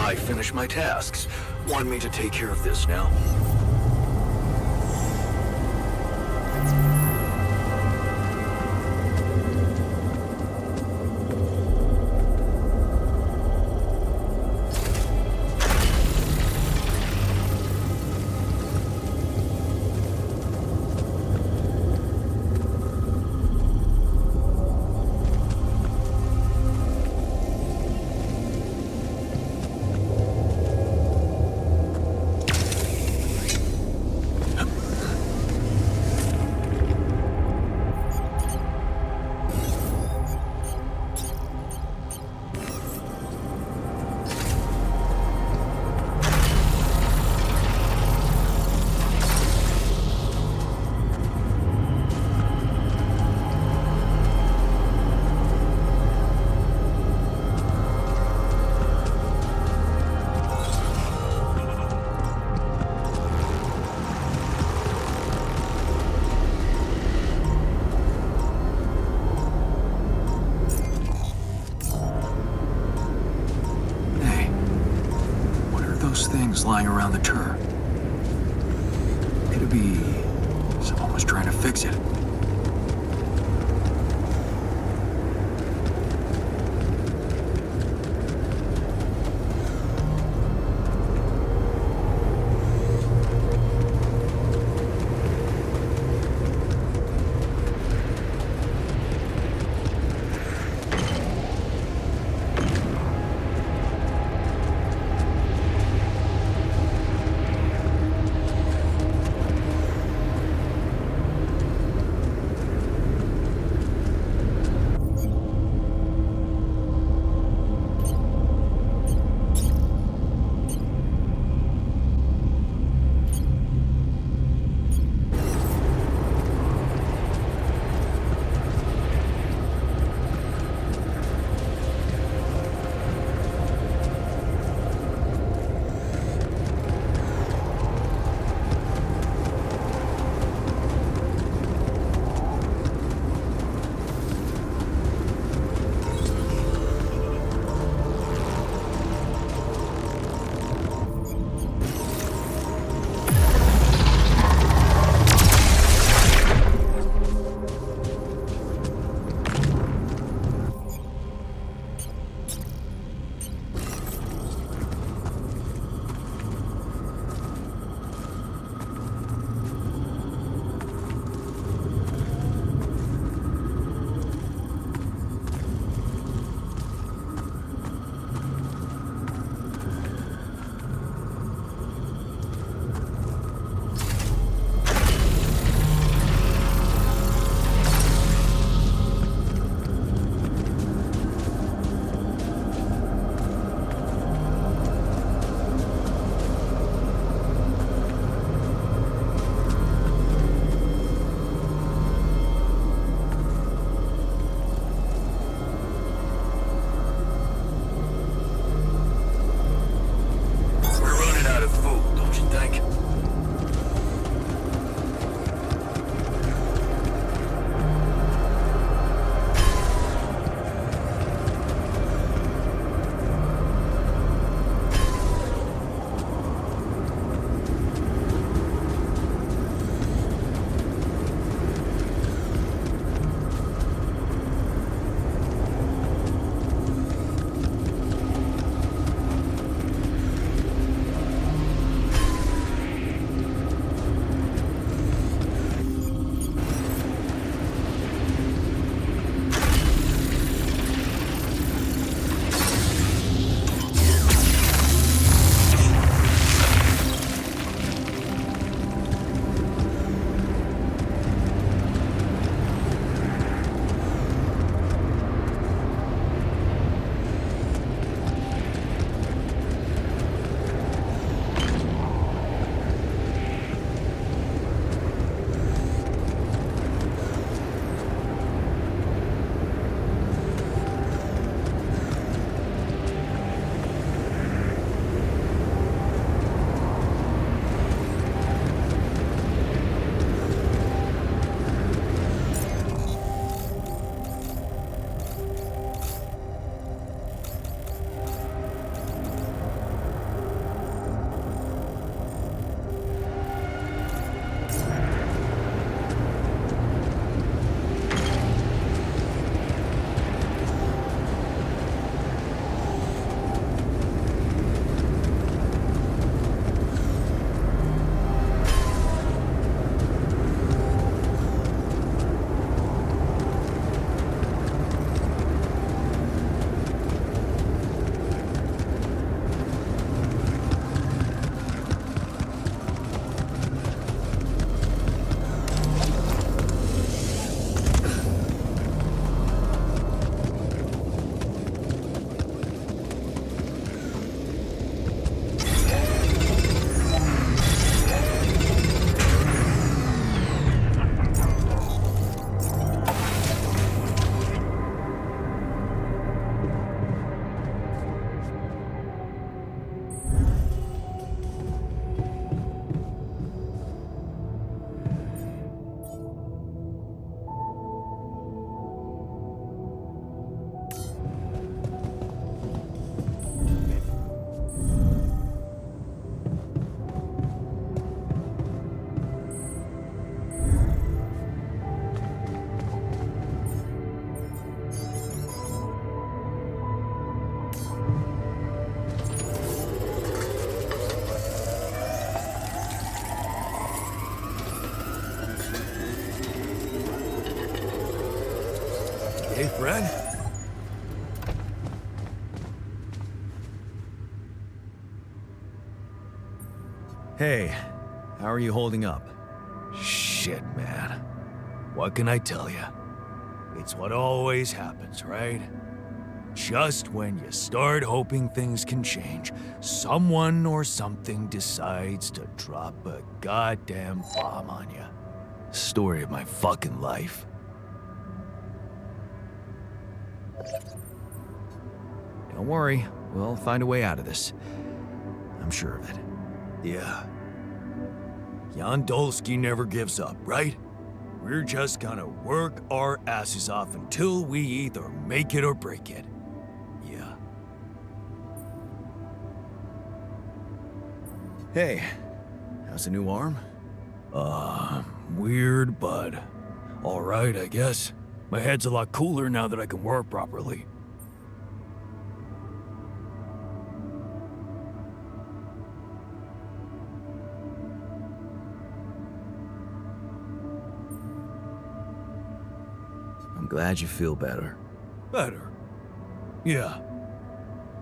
I finished my tasks. Want me to take care of this now? Things lying around the turret. Could it be someone was trying to fix it? Hey, friend? Hey, how are you holding up? Shit, man. What can I tell you? It's what always happens, right? Just when you start hoping things can change, someone or something decides to drop a goddamn bomb on you. Story of my fucking life. Don't worry, we'll find a way out of this. I'm sure of it. Yeah. Jan Dolsky never gives up, right? We're just gonna work our asses off until we either make it or break it. Yeah. Hey, how's the new arm? Weird, but alright, I guess. My head's a lot cooler now that I can work properly. I'm glad you feel better. Better. Yeah.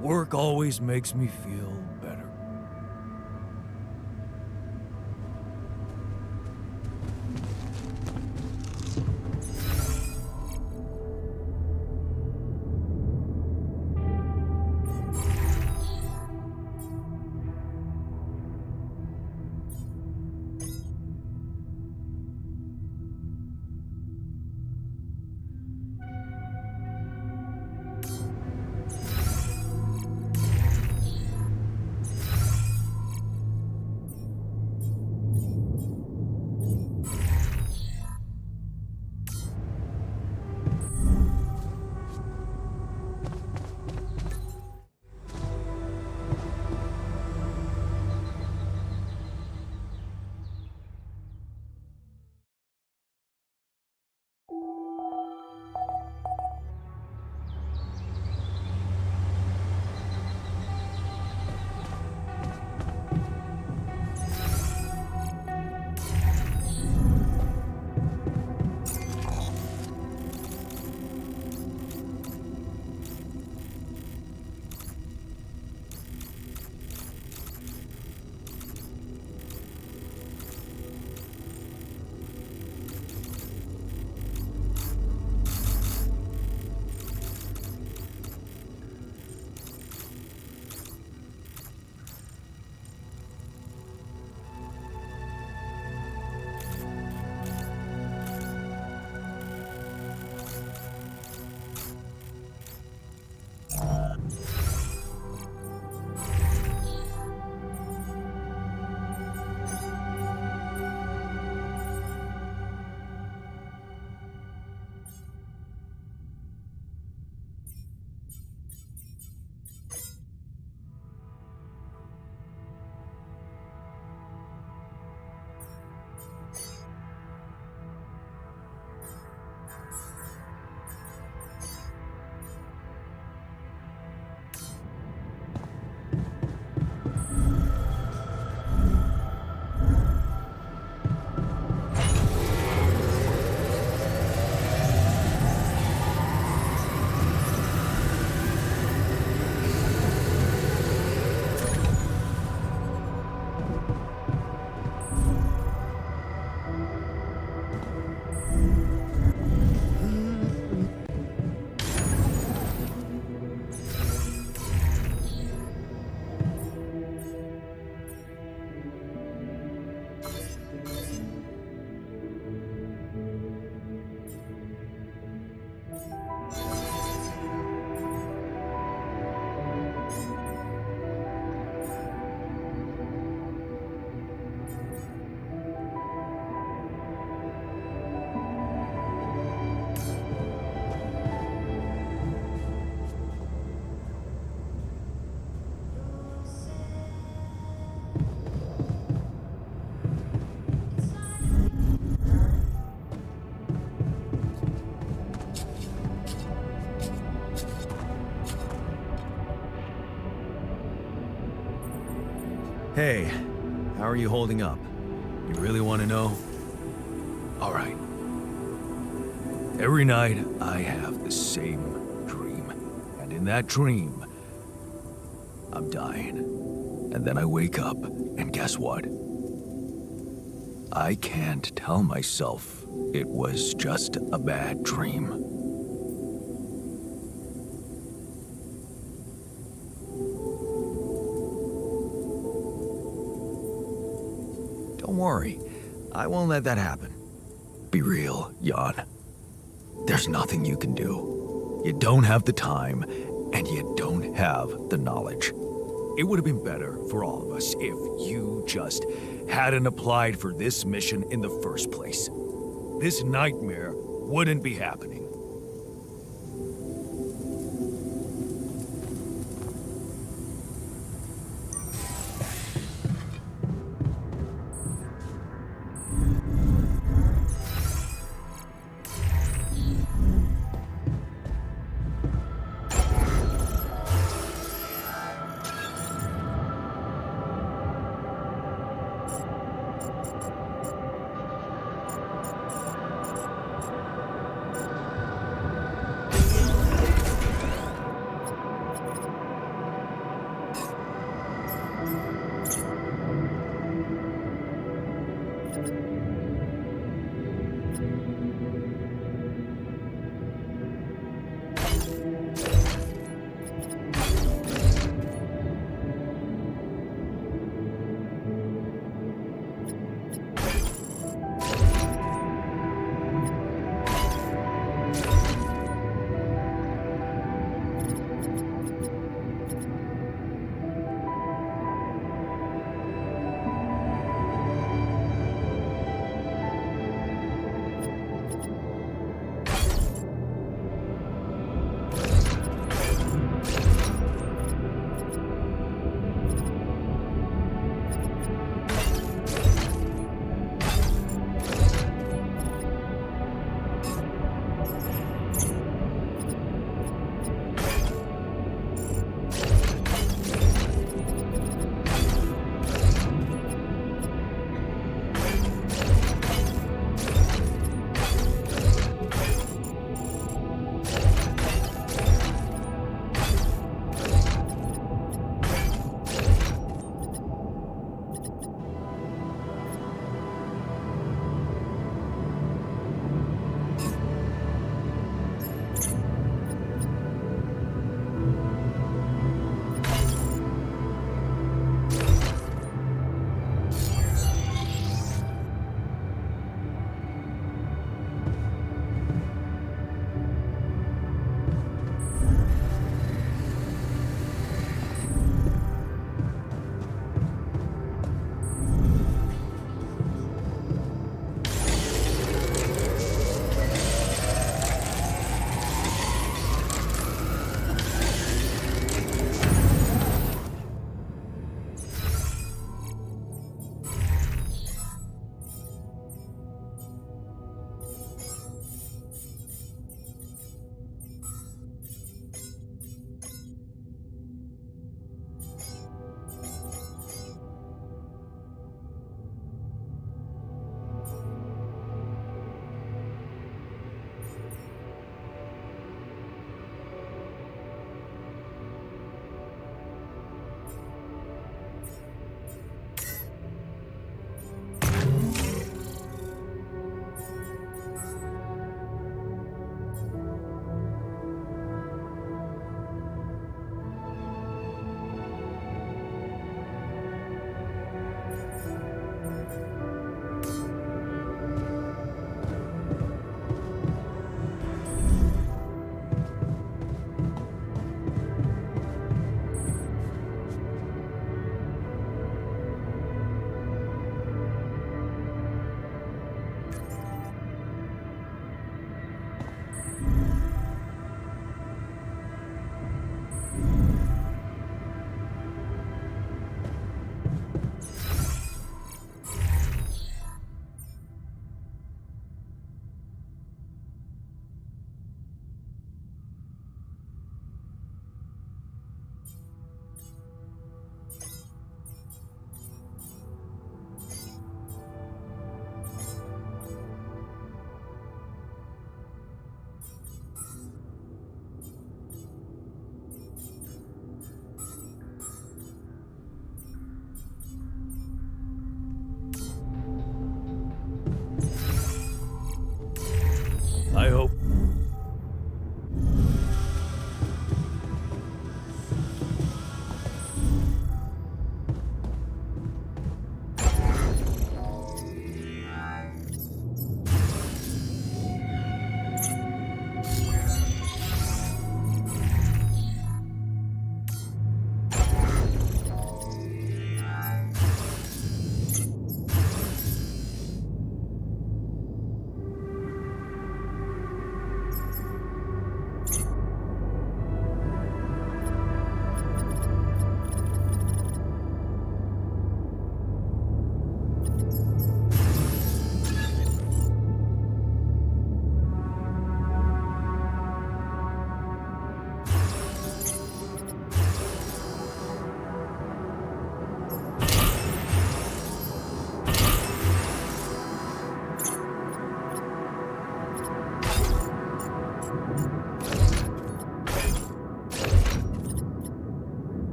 Work always makes me feel better. Hey, how are you holding up? You really want to know? Alright. Every night, I have the same dream. And in that dream, I'm dying. And then I wake up, and guess what? I can't tell myself it was just a bad dream. Don't worry, I won't let that happen. Be real, Jan. There's nothing you can do. You don't have the time, and you don't have the knowledge. It would have been better for all of us if you just hadn't applied for this mission in the first place. This nightmare wouldn't be happening.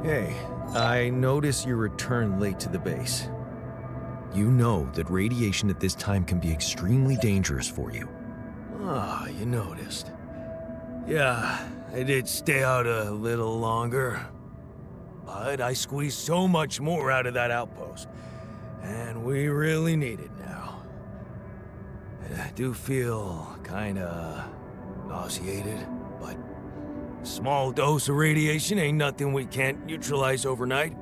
Hey, I notice you returned late to the base. You know that radiation at this time can be extremely dangerous for you. Ah, you noticed. Yeah, I did stay out a little longer. But I squeezed so much more out of that outpost. And we really need it now. And I do feel kinda nauseated, but a small dose of radiation ain't nothing we can't neutralize overnight.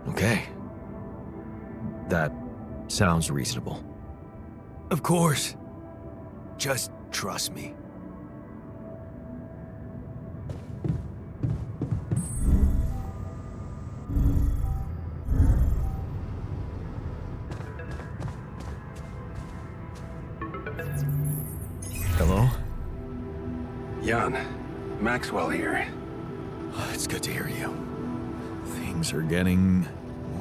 Okay. That sounds reasonable. Of course. Just trust me. Hello? Jan, Maxwell here. It's good to hear you. Things are getting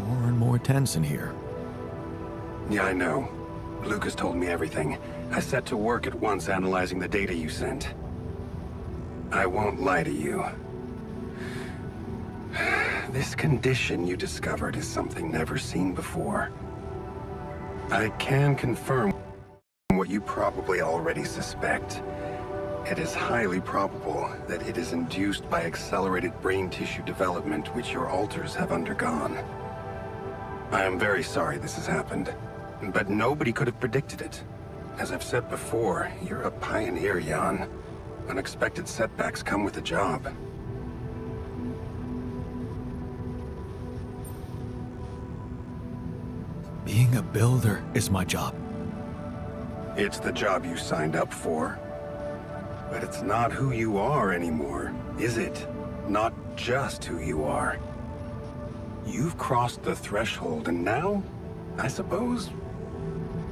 more and more tense in here. Yeah, I know. Lucas told me everything. I set to work at once analyzing the data you sent. I won't lie to you. This condition you discovered is something never seen before. I can confirm what you probably already suspect. It is highly probable that it is induced by accelerated brain tissue development which your alters have undergone. I am very sorry this has happened, but nobody could have predicted it. As I've said before, you're a pioneer, Jan. Unexpected setbacks come with the job. Being a builder is my job. It's the job you signed up for. But it's not who you are anymore, is it? Not just who you are. You've crossed the threshold, and now, I suppose,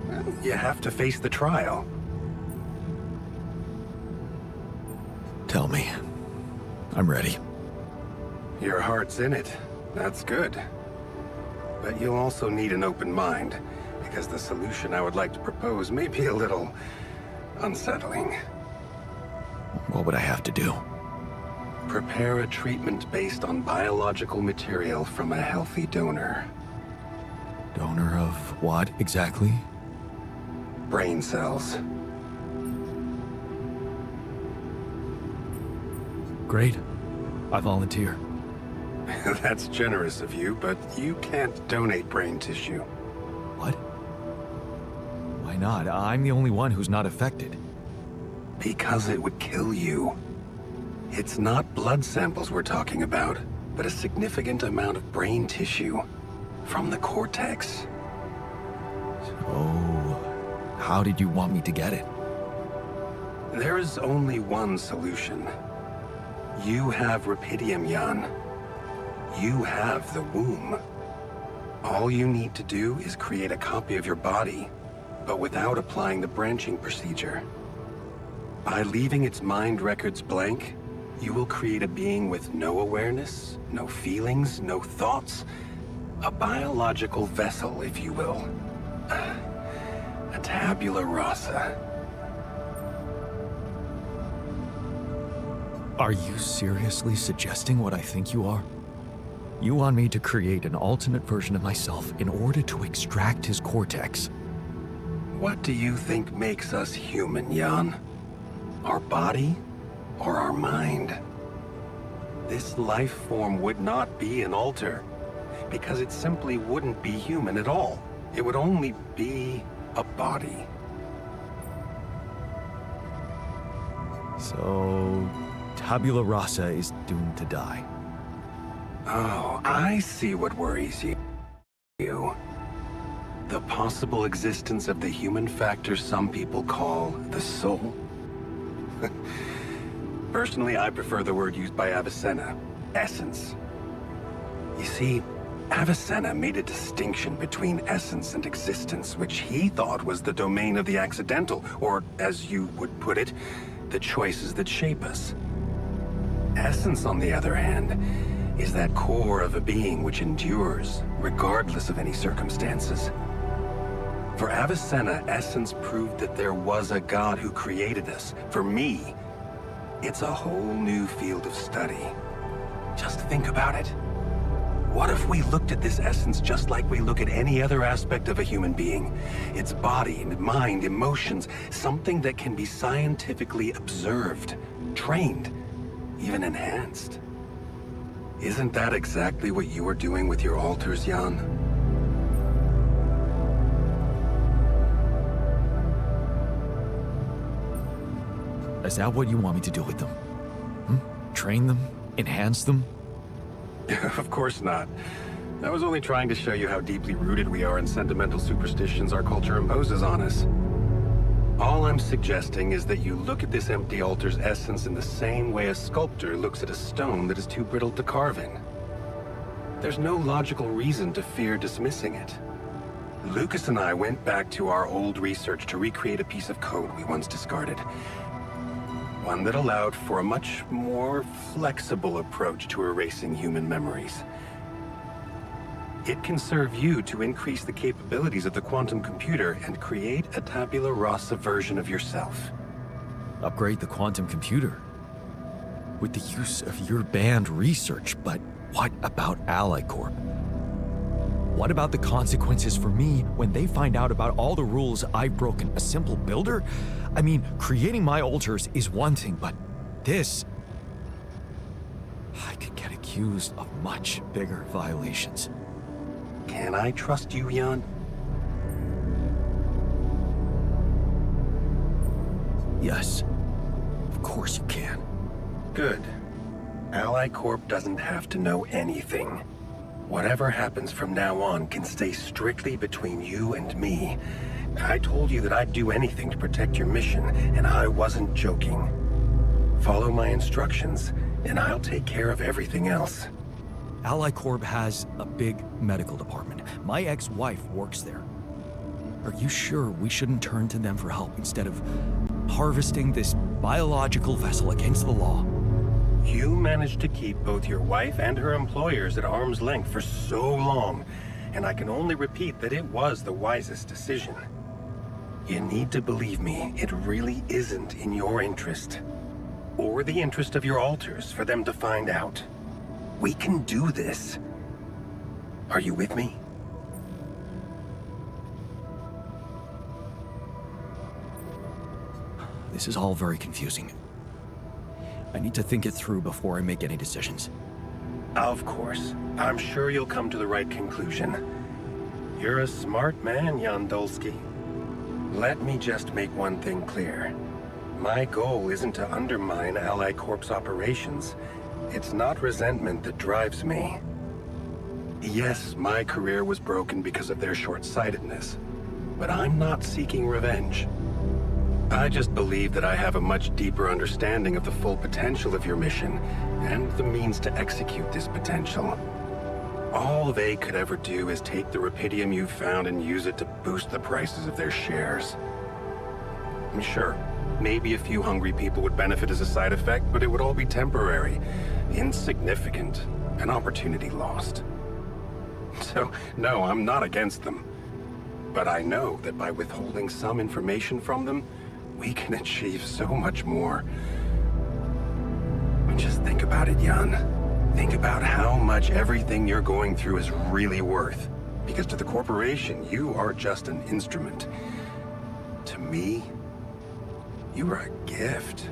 well, you have to face the trial. Tell me. I'm ready. Your heart's in it. That's good. But you'll also need an open mind, because the solution I would like to propose may be a little unsettling. What would I have to do? Prepare a treatment based on biological material from a healthy donor. Donor of what exactly? Brain cells. Great. I volunteer. That's generous of you, but you can't donate brain tissue. What? Why not? I'm the only one who's not affected. Because it would kill you. It's not blood samples we're talking about, but a significant amount of brain tissue. From the cortex. So, how did you want me to get it? There is only one solution. You have Rapidium, Jan. You have the womb. All you need to do is create a copy of your body, but without applying the branching procedure. By leaving its mind records blank, you will create a being with no awareness, no feelings, no thoughts. A biological vessel, if you will. A tabula rasa. Are you seriously suggesting what I think you are? You want me to create an alternate version of myself in order to extract his cortex? What do you think makes us human, Jan? Our body or our mind? This life form would not be an alter, because it simply wouldn't be human at all. It would only be a body. So, tabula rasa is doomed to die. Oh, I see what worries you. The possible existence of the human factor some people call the soul. Personally, I prefer the word used by Avicenna, essence. You see, Avicenna made a distinction between essence and existence, which he thought was the domain of the accidental, or, as you would put it, the choices that shape us. Essence, on the other hand, is that core of a being which endures, regardless of any circumstances. For Avicenna, essence proved that there was a God who created us. For me, It's a whole new field of study. Just think about it. What if we looked at this essence just like we look at any other aspect of a human being? Its body, mind, emotions, something that can be scientifically observed, trained, even enhanced. Isn't that exactly what you are doing with your altars, Jan? Is that what you want me to do with them? Train them? Enhance them? Of course not. I was only trying to show you how deeply rooted we are in sentimental superstitions our culture imposes on us. All I'm suggesting is that you look at this empty altar's essence in the same way a sculptor looks at a stone that is too brittle to carve in. There's no logical reason to fear dismissing it. Lucas and I went back to our old research to recreate a piece of code we once discarded. One that allowed for a much more flexible approach to erasing human memories. It can serve you to increase the capabilities of the quantum computer and create a tabula rasa version of yourself. Upgrade the quantum computer? With the use of your banned research, but what about Ally Corp? What about the consequences for me when they find out about all the rules I've broken? A simple builder? I mean, creating my altars is one thing, but this... I could get accused of much bigger violations. Can I trust you, Jan? Yes, of course you can. Good. Ally Corp doesn't have to know anything. Whatever happens from now on can stay strictly between you and me. I told you that I'd do anything to protect your mission, and I wasn't joking. Follow my instructions, and I'll take care of everything else. Ally Corp has a big medical department. My ex-wife works there. Are you sure we shouldn't turn to them for help instead of harvesting this biological vessel against the law? You managed to keep both your wife and her employers at arm's length for so long, and I can only repeat that it was the wisest decision. You need to believe me, it really isn't in your interest, or the interest of your altars, for them to find out. We can do this. Are you with me? This is all very confusing. I need to think it through before I make any decisions. Of course. I'm sure you'll come to the right conclusion. You're a smart man, Jan Dolsky. Let me just make one thing clear. My goal isn't to undermine Ally Corp's operations. It's not resentment that drives me. Yes, my career was broken because of their short-sightedness, but I'm not seeking revenge. I just believe that I have a much deeper understanding of the full potential of your mission, and the means to execute this potential. All they could ever do is take the rupidium you've found and use it to boost the prices of their shares. Sure, maybe a few hungry people would benefit as a side effect, but it would all be temporary, insignificant, an opportunity lost. So, no, I'm not against them. But I know that by withholding some information from them, we can achieve so much more. Just think about it, Jan. Think about how much everything you're going through is really worth. Because to the corporation, you are just an instrument. To me, you are a gift.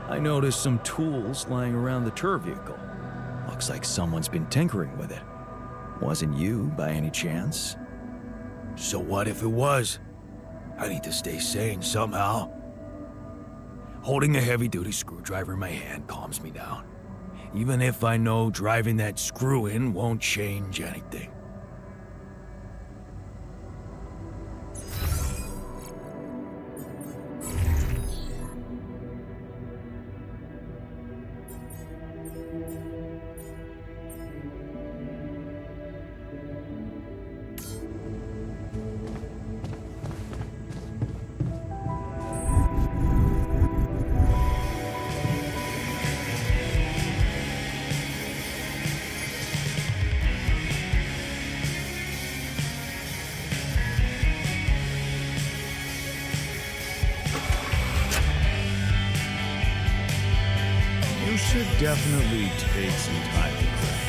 I noticed some tools lying around the tour vehicle. Looks like someone's been tinkering with it. Wasn't you, by any chance? So what if it was? I need to stay sane somehow. Holding a heavy-duty screwdriver in my hand calms me down. Even if I know driving that screw in won't change anything. should definitely take some time to practice.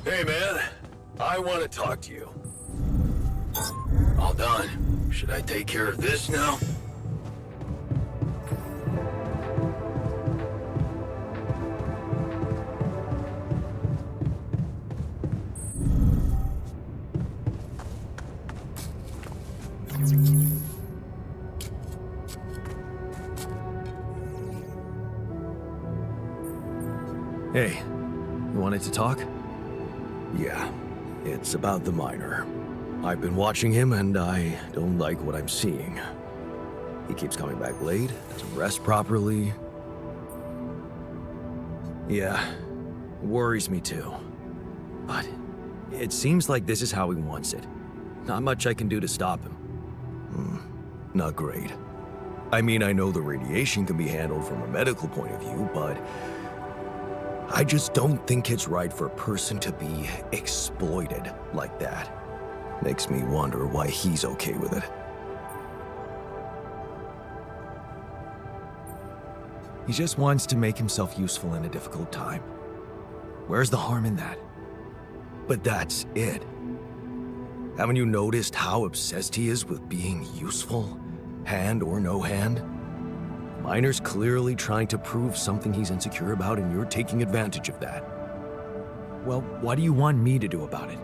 Hey, man. I want to talk to you. All done. Should I take care of this now? Hey, you wanted to talk? Yeah, it's about the miner. I've been watching him and I don't like what I'm seeing. He keeps coming back late, doesn't rest properly. Yeah, it worries me too. But it seems like this is how he wants it. Not much I can do to stop him. Not great. I mean, I know the radiation can be handled from a medical point of view, but I just don't think it's right for a person to be exploited like that. Makes me wonder why he's okay with it. He just wants to make himself useful in a difficult time. Where's the harm in that? But that's it. Haven't you noticed how obsessed he is with being useful? Hand or no hand? Miner's clearly trying to prove something he's insecure about, and you're taking advantage of that. Well, what do you want me to do about it?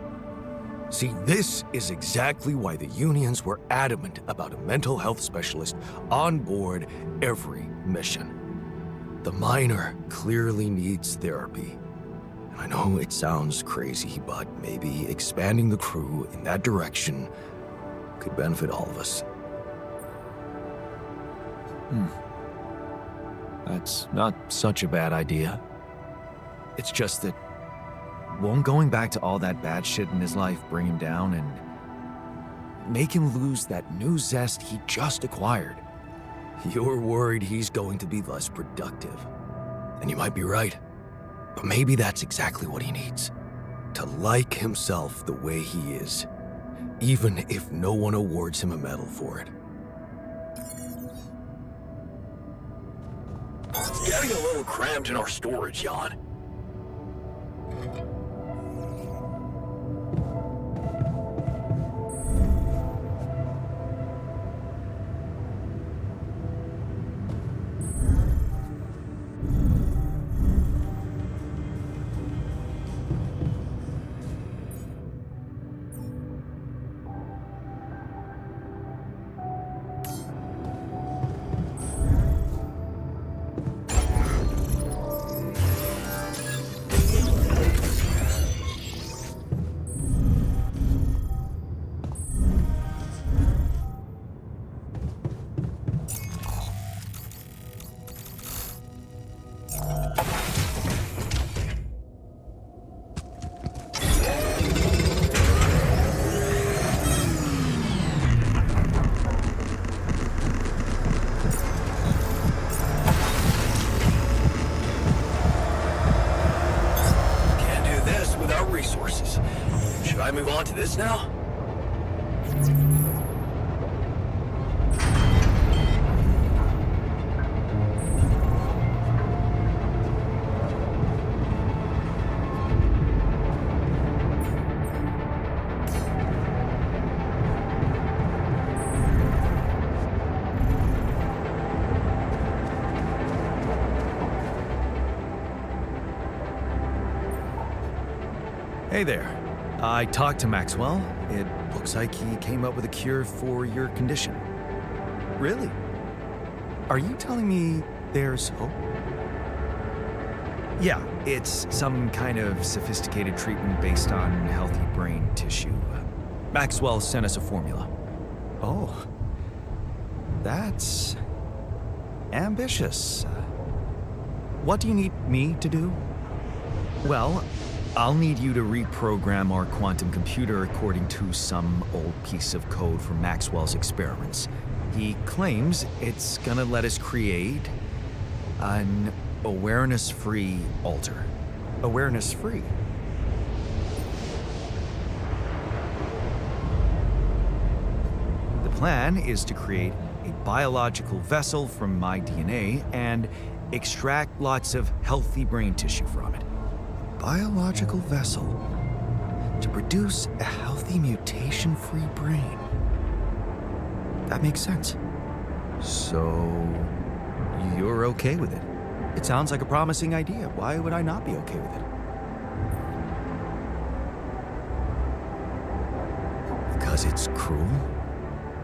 See, this is exactly why the unions were adamant about a mental health specialist on board every mission. The miner clearly needs therapy. And I know it sounds crazy, but maybe expanding the crew in that direction could benefit all of us. That's not such a bad idea. It's just that won't going back to all that bad shit in his life bring him down and make him lose that new zest he just acquired? You're worried he's going to be less productive. And you might be right. But maybe that's exactly what he needs. To like himself the way he is, even if no one awards him a medal for it. It's getting a little cramped in our storage, Jan. this now? Hey there. I talked to Maxwell. It looks like he came up with a cure for your condition. Really? Are you telling me there's hope? Yeah, it's some kind of sophisticated treatment based on healthy brain tissue. Maxwell sent us a formula. Oh, that's ambitious. What do you need me to do? Well, I'll need you to reprogram our quantum computer according to some old piece of code from Maxwell's experiments. He claims it's gonna let us create an awareness-free alter. Awareness-free? The plan is to create a biological vessel from my DNA and extract lots of healthy brain tissue from it. Biological vessel to produce a healthy mutation-free brain. That makes sense. So, you're okay with it? It sounds like a promising idea. Why would I not be okay with it? Because it's cruel?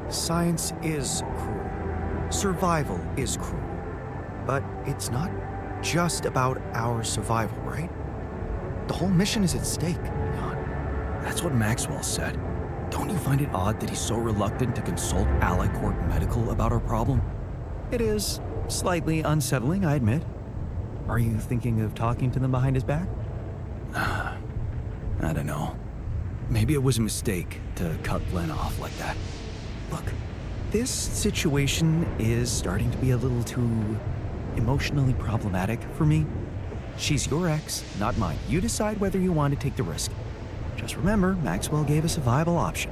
Science is cruel. Survival is cruel. But it's not just about our survival, right? The whole mission is at stake, Jan. That's what Maxwell said. Don't you find it odd that he's so reluctant to consult AliCorp Medical about our problem? It is slightly unsettling, I admit. Are you thinking of talking to them behind his back? I don't know. Maybe it was a mistake to cut Glenn off like that. Look, this situation is starting to be a little too emotionally problematic for me. She's your ex, not mine. You decide whether you want to take the risk. Just remember, Maxwell gave us a viable option.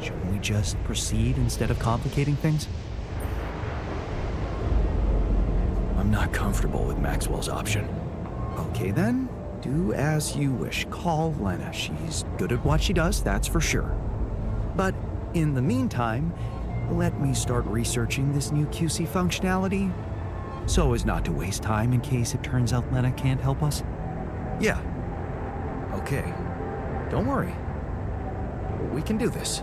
Shouldn't we just proceed instead of complicating things? I'm not comfortable with Maxwell's option. Okay then, do as you wish. Call Lena. She's good at what she does, that's for sure. But in the meantime, let me start researching this new QC functionality so as not to waste time in case it turns out Lena can't help us. Yeah. Okay. Don't worry. We can do this.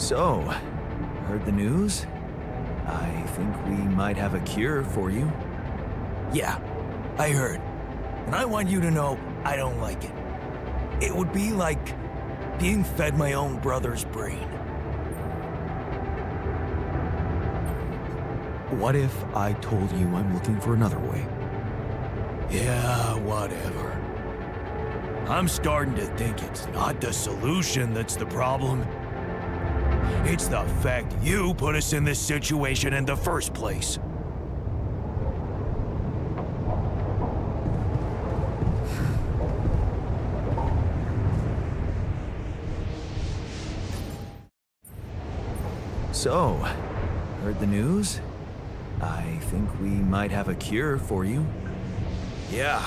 So, heard the news? I think we might have a cure for you. Yeah, I heard. And I want you to know I don't like it. It would be like being fed my own brother's brain. What if I told you I'm looking for another way? Yeah, whatever. I'm starting to think it's not the solution that's the problem. It's the fact you put us in this situation in the first place. So, heard the news? I think we might have a cure for you. Yeah,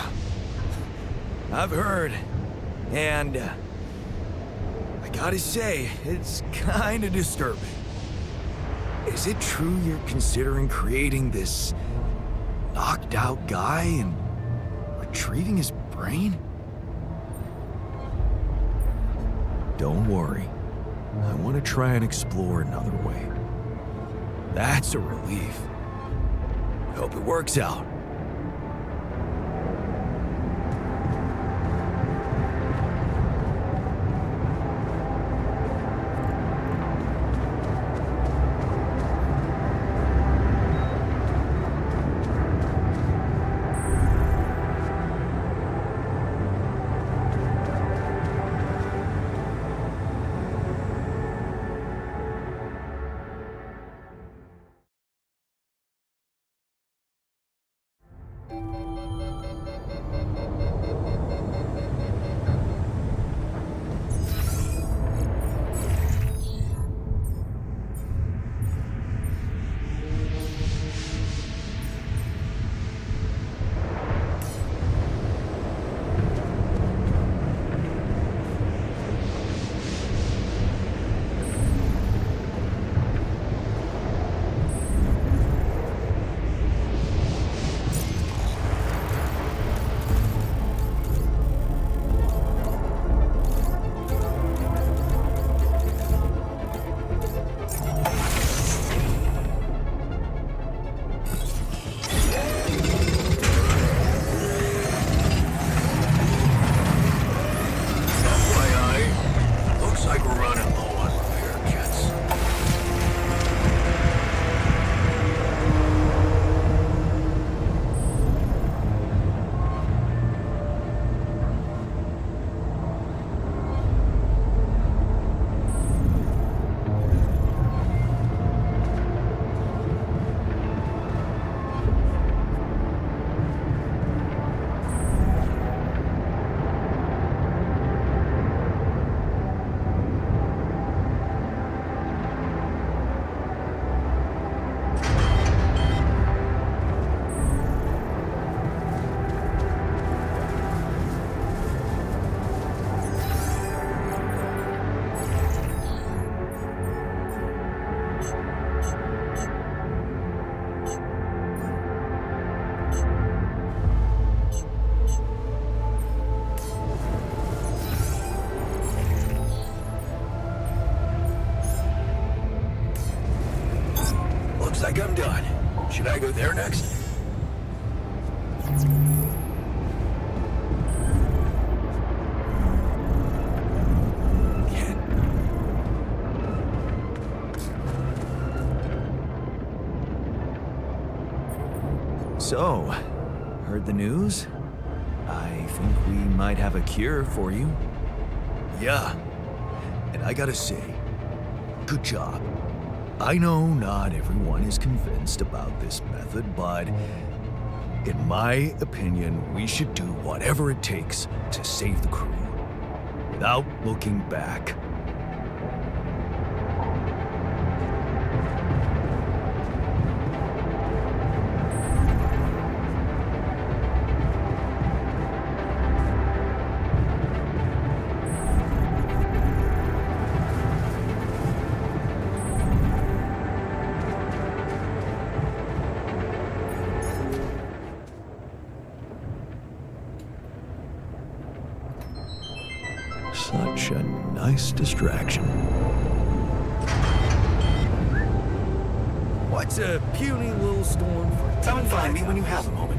I've heard. And I gotta say, it's kinda disturbing. Is it true you're considering creating this knocked out guy and retrieving his brain? Don't worry. I want to try and explore another way. That's a relief. Hope it works out. Looks like I'm done. Should I go there next? So, heard the news? I think we might have a cure for you. Yeah. And I gotta say, good job. I know not everyone is convinced about this method, but in my opinion, we should do whatever it takes to save the crew, without looking back. Such a nice distraction. What's a puny little storm for... Come and find me when you have a moment.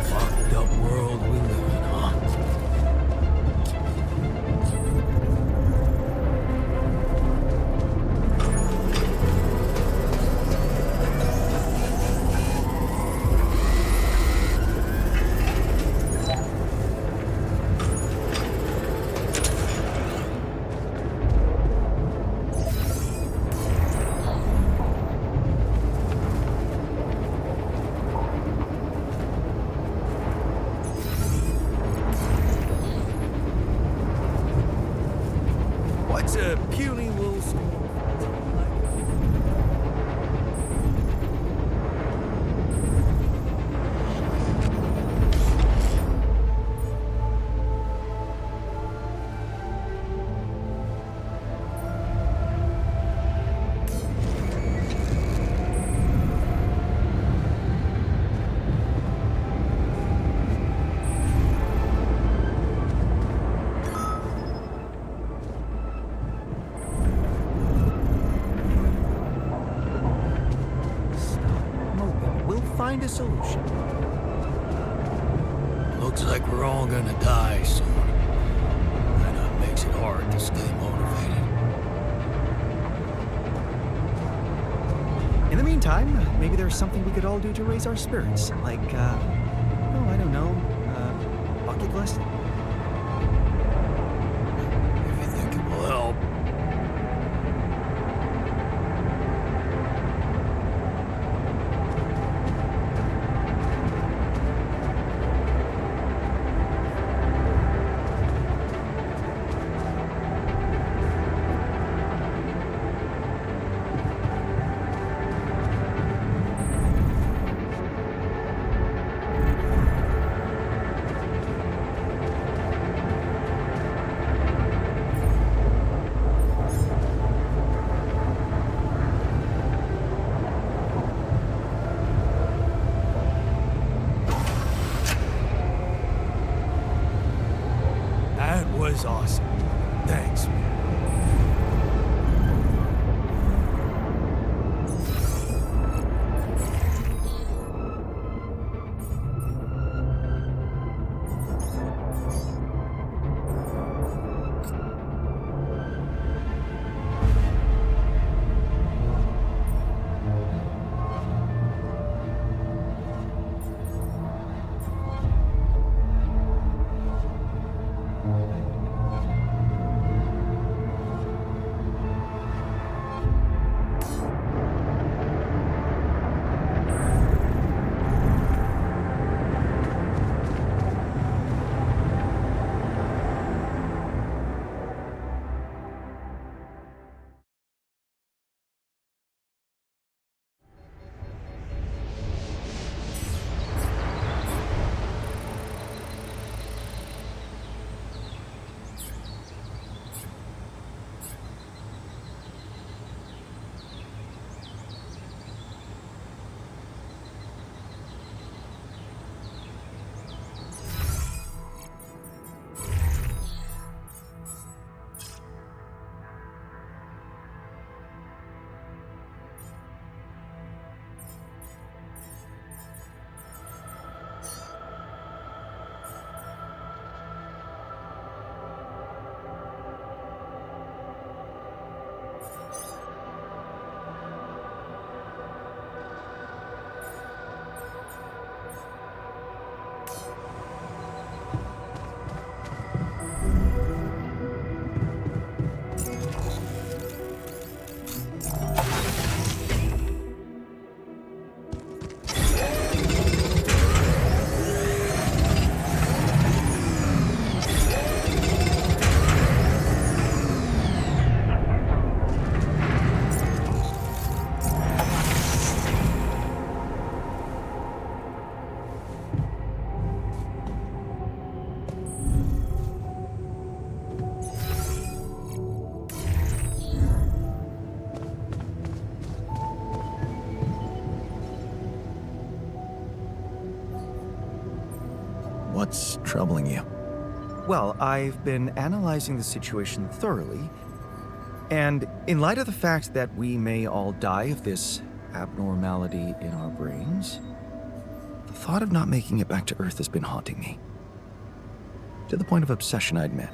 Fucked up world we live in, huh? What's a puny little storm? We'll find a solution. Looks like we're all gonna die soon. That makes it hard to stay motivated. In the meantime, maybe there's something we could all do to raise our spirits. Like, oh, I don't know, bucket list? If you think it will help. That was awesome. Thanks, man. What's troubling you? Well, I've been analyzing the situation thoroughly, and in light of the fact that we may all die of this abnormality in our brains, the thought of not making it back to Earth has been haunting me. To the point of obsession, I admit.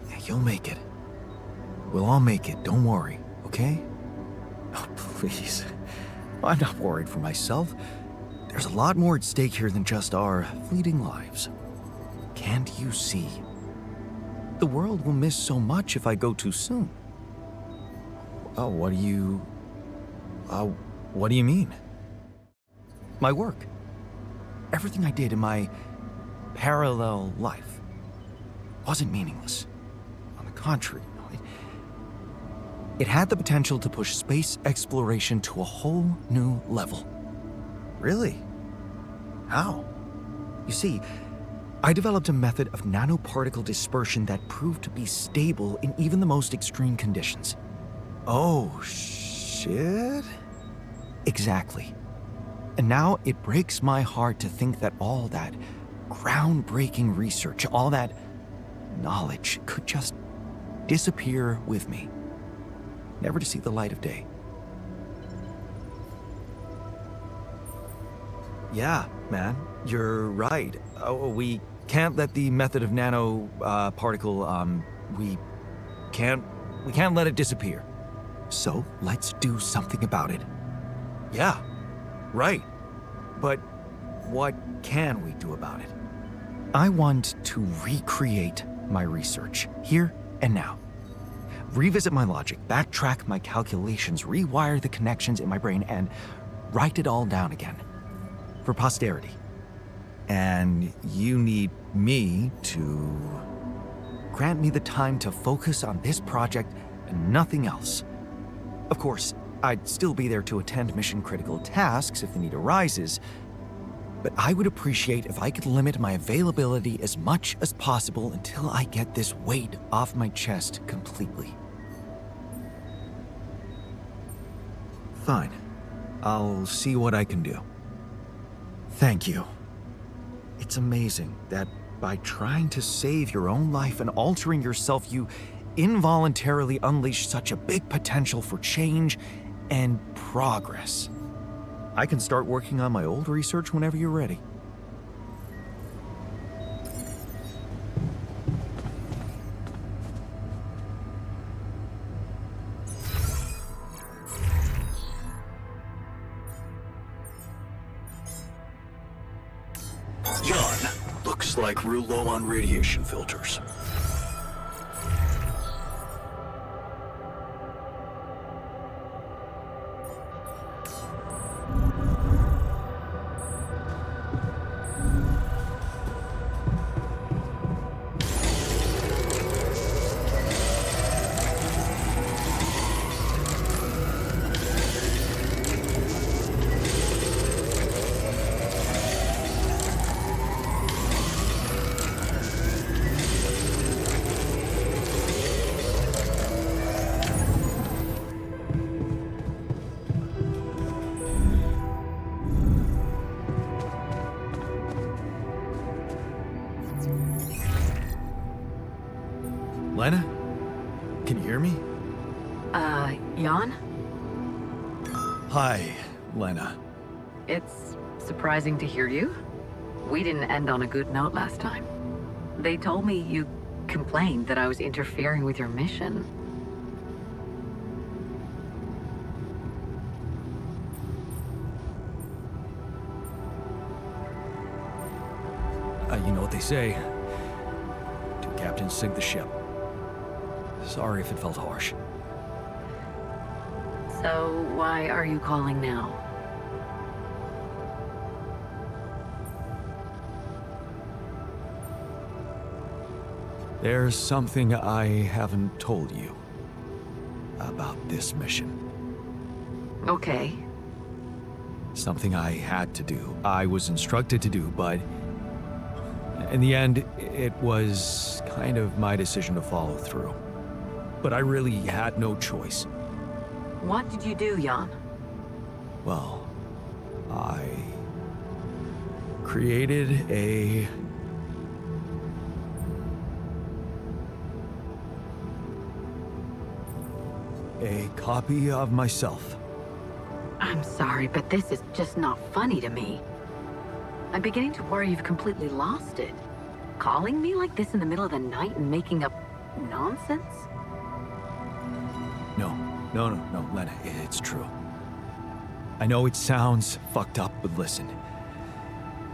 Yeah, you'll make it. We'll all make it, don't worry, okay? Oh, please. I'm not worried for myself. There's a lot more at stake here than just our fleeting lives. Can't you see? The world will miss so much if I go too soon. Oh, what do you mean? My work. Everything I did in my parallel life wasn't meaningless. On the contrary, it had the potential to push space exploration to a whole new level. Really? How? You see, I developed a method of nanoparticle dispersion that proved to be stable in even the most extreme conditions. Oh, shit? Exactly. And now it breaks my heart to think that all that groundbreaking research, all that knowledge could just disappear with me, never to see the light of day. Yeah, man, you're right. We can't let the method of nanoparticle, we can't let it disappear. So let's do something about it. Yeah, right. But what can we do about it? I want to recreate my research, here and now. Revisit my logic, backtrack my calculations, rewire the connections in my brain, and write it all down again. For posterity. And you need me to... Grant me the time to focus on this project and nothing else. Of course, I'd still be there to attend mission-critical tasks if the need arises, but I would appreciate if I could limit my availability as much as possible until I get this weight off my chest completely. Fine. I'll see what I can do. Thank you. It's amazing that by trying to save your own life and altering yourself, you involuntarily unleash such a big potential for change and progress. I can start working on my old research whenever you're ready. John, looks like we're low on radiation filters. Lena? Can you hear me? Jan? Hi, Lena. It's surprising to hear you. We didn't end on a good note last time. They told me you complained that I was interfering with your mission. You know what they say. Two captains sink the ship. Sorry if it felt harsh. So why are you calling now? There's something I haven't told you about this mission. Okay. Something I had to do. I was instructed to do, but in the end, it was kind of my decision to follow through. But I really had no choice. What did you do, Jan? Well, I created a copy of myself. I'm sorry, but this is just not funny to me. I'm beginning to worry you've completely lost it. Calling me like this in the middle of the night and making up nonsense? No, Lena, it's true. I know it sounds fucked up, but listen.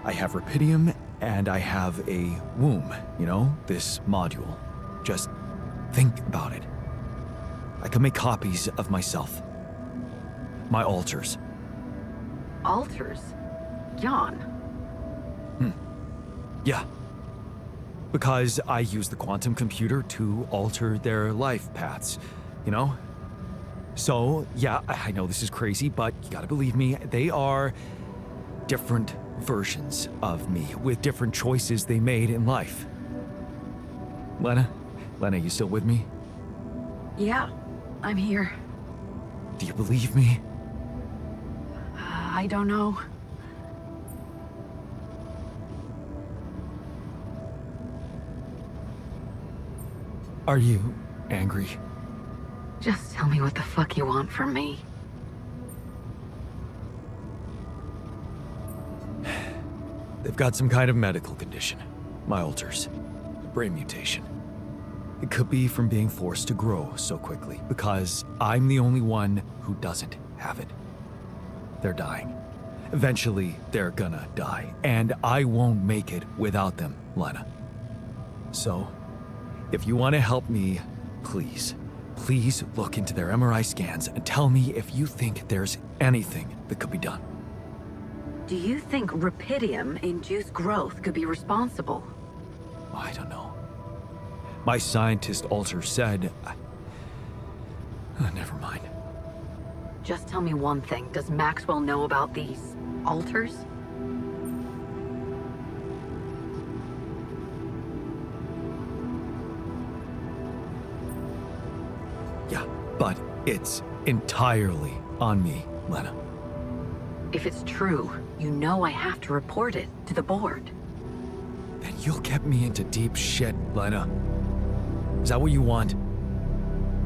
I have Rapidium and I have a womb, you know, this module. Just think about it. I can make copies of myself. My alters. Alters? Jan? Yeah. Because I use the quantum computer to alter their life paths, you know? So, yeah, I know this is crazy, but you gotta believe me, they are different versions of me with different choices they made in life. Lena, you still with me? Yeah, I'm here. Do you believe me? I don't know. Are you angry? Just tell me what the fuck you want from me. They've got some kind of medical condition. My alters. A brain mutation. It could be from being forced to grow so quickly, because I'm the only one who doesn't have it. They're dying. Eventually, they're gonna die, and I won't make it without them, Lena. So, if you want to help me, please look into their MRI scans and tell me if you think there's anything that could be done. Do you think Rapidium-induced growth could be responsible? I don't know. My scientist alter said... never mind. Just tell me one thing. Does Maxwell know about these alters? Yeah, but it's entirely on me, Lena. If it's true, you know I have to report it to the board. Then you'll get me into deep shit, Lena. Is that what you want?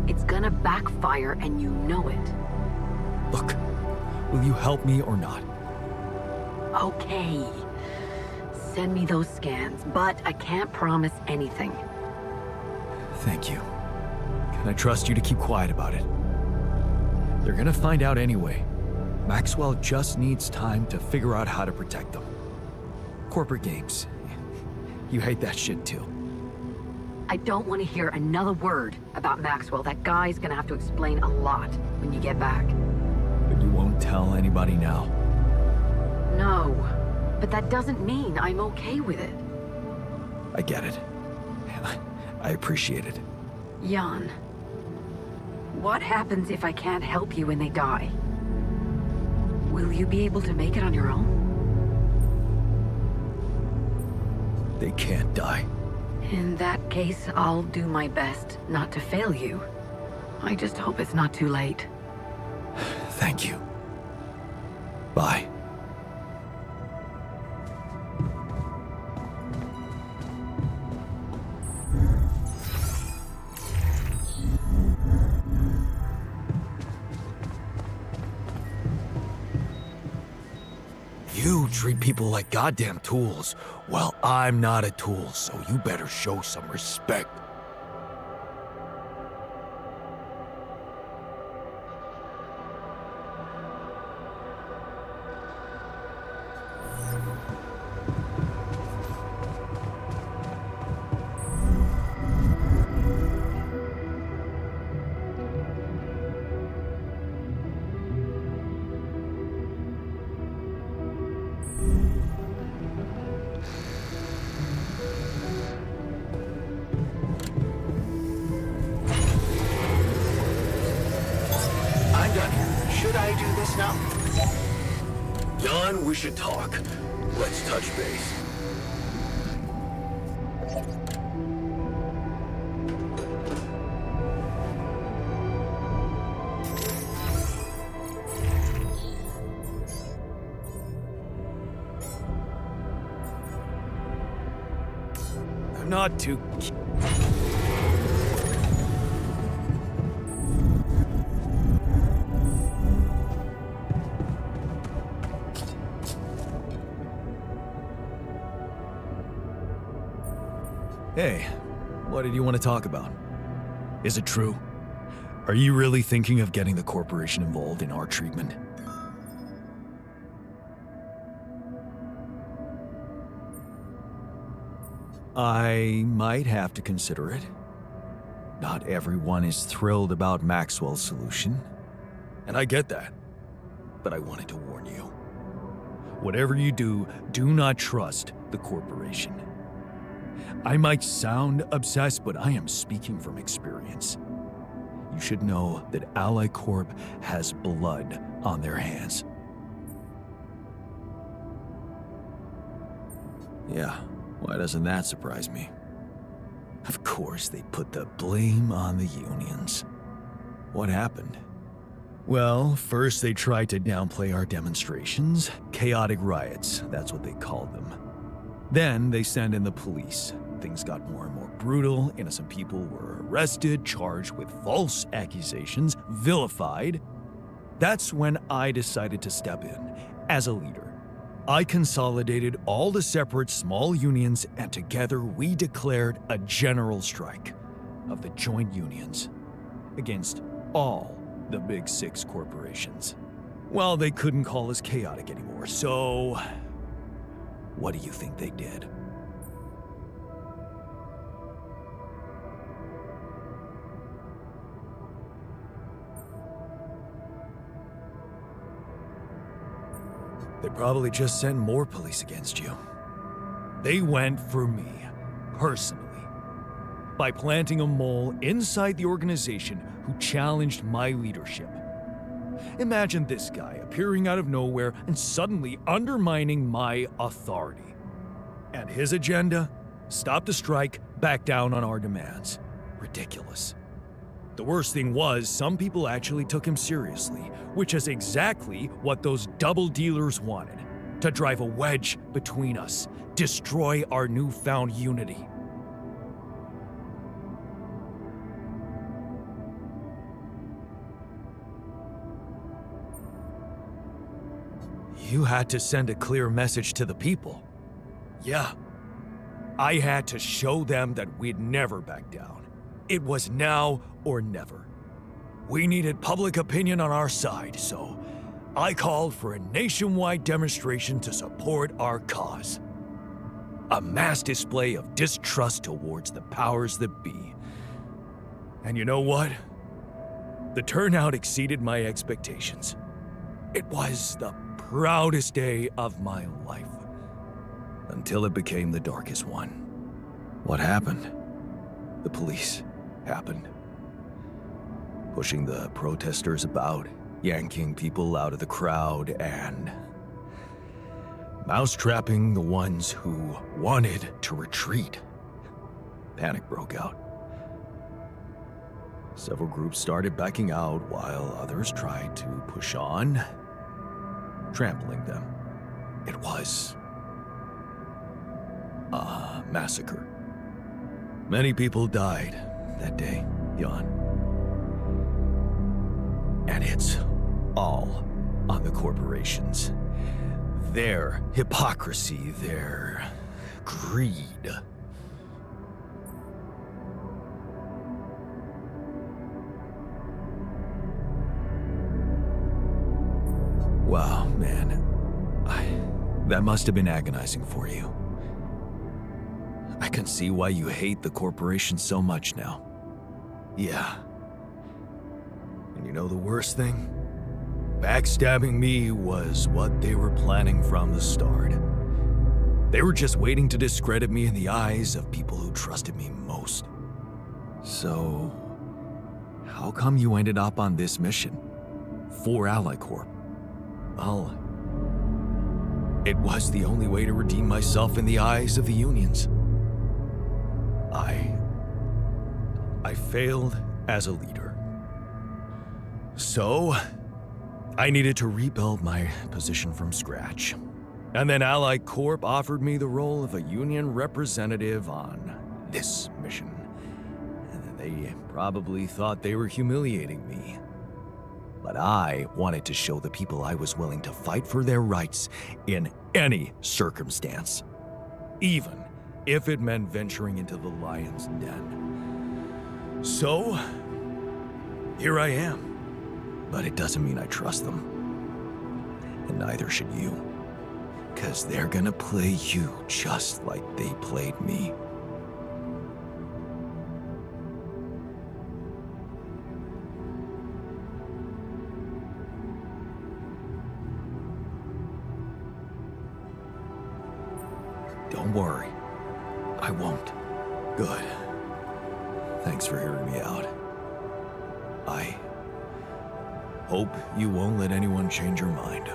It's gonna backfire and you know it. Look, will you help me or not? Okay. Send me those scans, but I can't promise anything. Thank you. Can I trust you to keep quiet about it? They're gonna find out anyway. Maxwell just needs time to figure out how to protect them. Corporate games. You hate that shit too. I don't want to hear another word about Maxwell. That guy's gonna have to explain a lot when you get back. But you won't tell anybody now. No, but that doesn't mean I'm okay with it. I get it. I appreciate it. Jan, what happens if I can't help you when they die? Will you be able to make it on your own? They can't die. In that case, I'll do my best not to fail you. I just hope it's not too late. Thank you. Bye. You treat people like goddamn tools. Well, I'm not a tool, so you better show some respect. I'm done here. Should I do this now? Jan, we should talk. Let's touch base. not to... Hey, what did you want to talk about? Is it true? Are you really thinking of getting the corporation involved in our treatment? I might have to consider it. Not everyone is thrilled about Maxwell's solution, and I get that. But I wanted to warn you. Whatever you do, do not trust the corporation. I might sound obsessed, but I am speaking from experience. You should know that Ally Corp has blood on their hands. Yeah, why doesn't that surprise me? Of course, they put the blame on the unions. What happened? Well, first they tried to downplay our demonstrations. Chaotic riots, that's what they called them. Then they sent in the police. Things got more and more brutal. Innocent people were arrested, charged with false accusations, vilified. That's when I decided to step in as a leader. I consolidated all the separate small unions, and together we declared a general strike of the joint unions against all the big six corporations. Well, they couldn't call us chaotic anymore, so what do you think they did? They probably just sent more police against you. They went for me, personally, by planting a mole inside the organization who challenged my leadership. Imagine this guy appearing out of nowhere and suddenly undermining my authority. And his agenda? Stop the strike, back down on our demands. Ridiculous. The worst thing was, some people actually took him seriously, which is exactly what those double dealers wanted. To drive a wedge between us, destroy our newfound unity. You had to send a clear message to the people. Yeah. I had to show them that we'd never back down. It was now or never. We needed public opinion on our side, so I called for a nationwide demonstration to support our cause. A mass display of distrust towards the powers that be. And you know what? The turnout exceeded my expectations. It was the proudest day of my life. Until it became the darkest one. What happened? The police happened. Pushing the protesters about, yanking people out of the crowd, and mousetrapping the ones who wanted to retreat. Panic broke out. Several groups started backing out while others tried to push on, trampling them. It was a massacre. Many people died that day, Jan. And it's all on the corporations. Their hypocrisy, their greed. Wow, man. That must have been agonizing for you. I can see why you hate the corporation so much now. Yeah. And you know the worst thing? Backstabbing me was what they were planning from the start. They were just waiting to discredit me in the eyes of people who trusted me most. So, how come you ended up on this mission? For Ally Corp? Well, it was the only way to redeem myself in the eyes of the unions. I failed as a leader. So, I needed to rebuild my position from scratch. And then Ally Corp offered me the role of a union representative on this mission. And they probably thought they were humiliating me. But I wanted to show the people I was willing to fight for their rights in any circumstance, even if it meant venturing into the lion's den. So, here I am. But it doesn't mean I trust them. And neither should you. 'Cause they're gonna play you just like they played me. Don't worry. I won't. Good. Thanks for hearing me out. I hope you won't let anyone change your mind.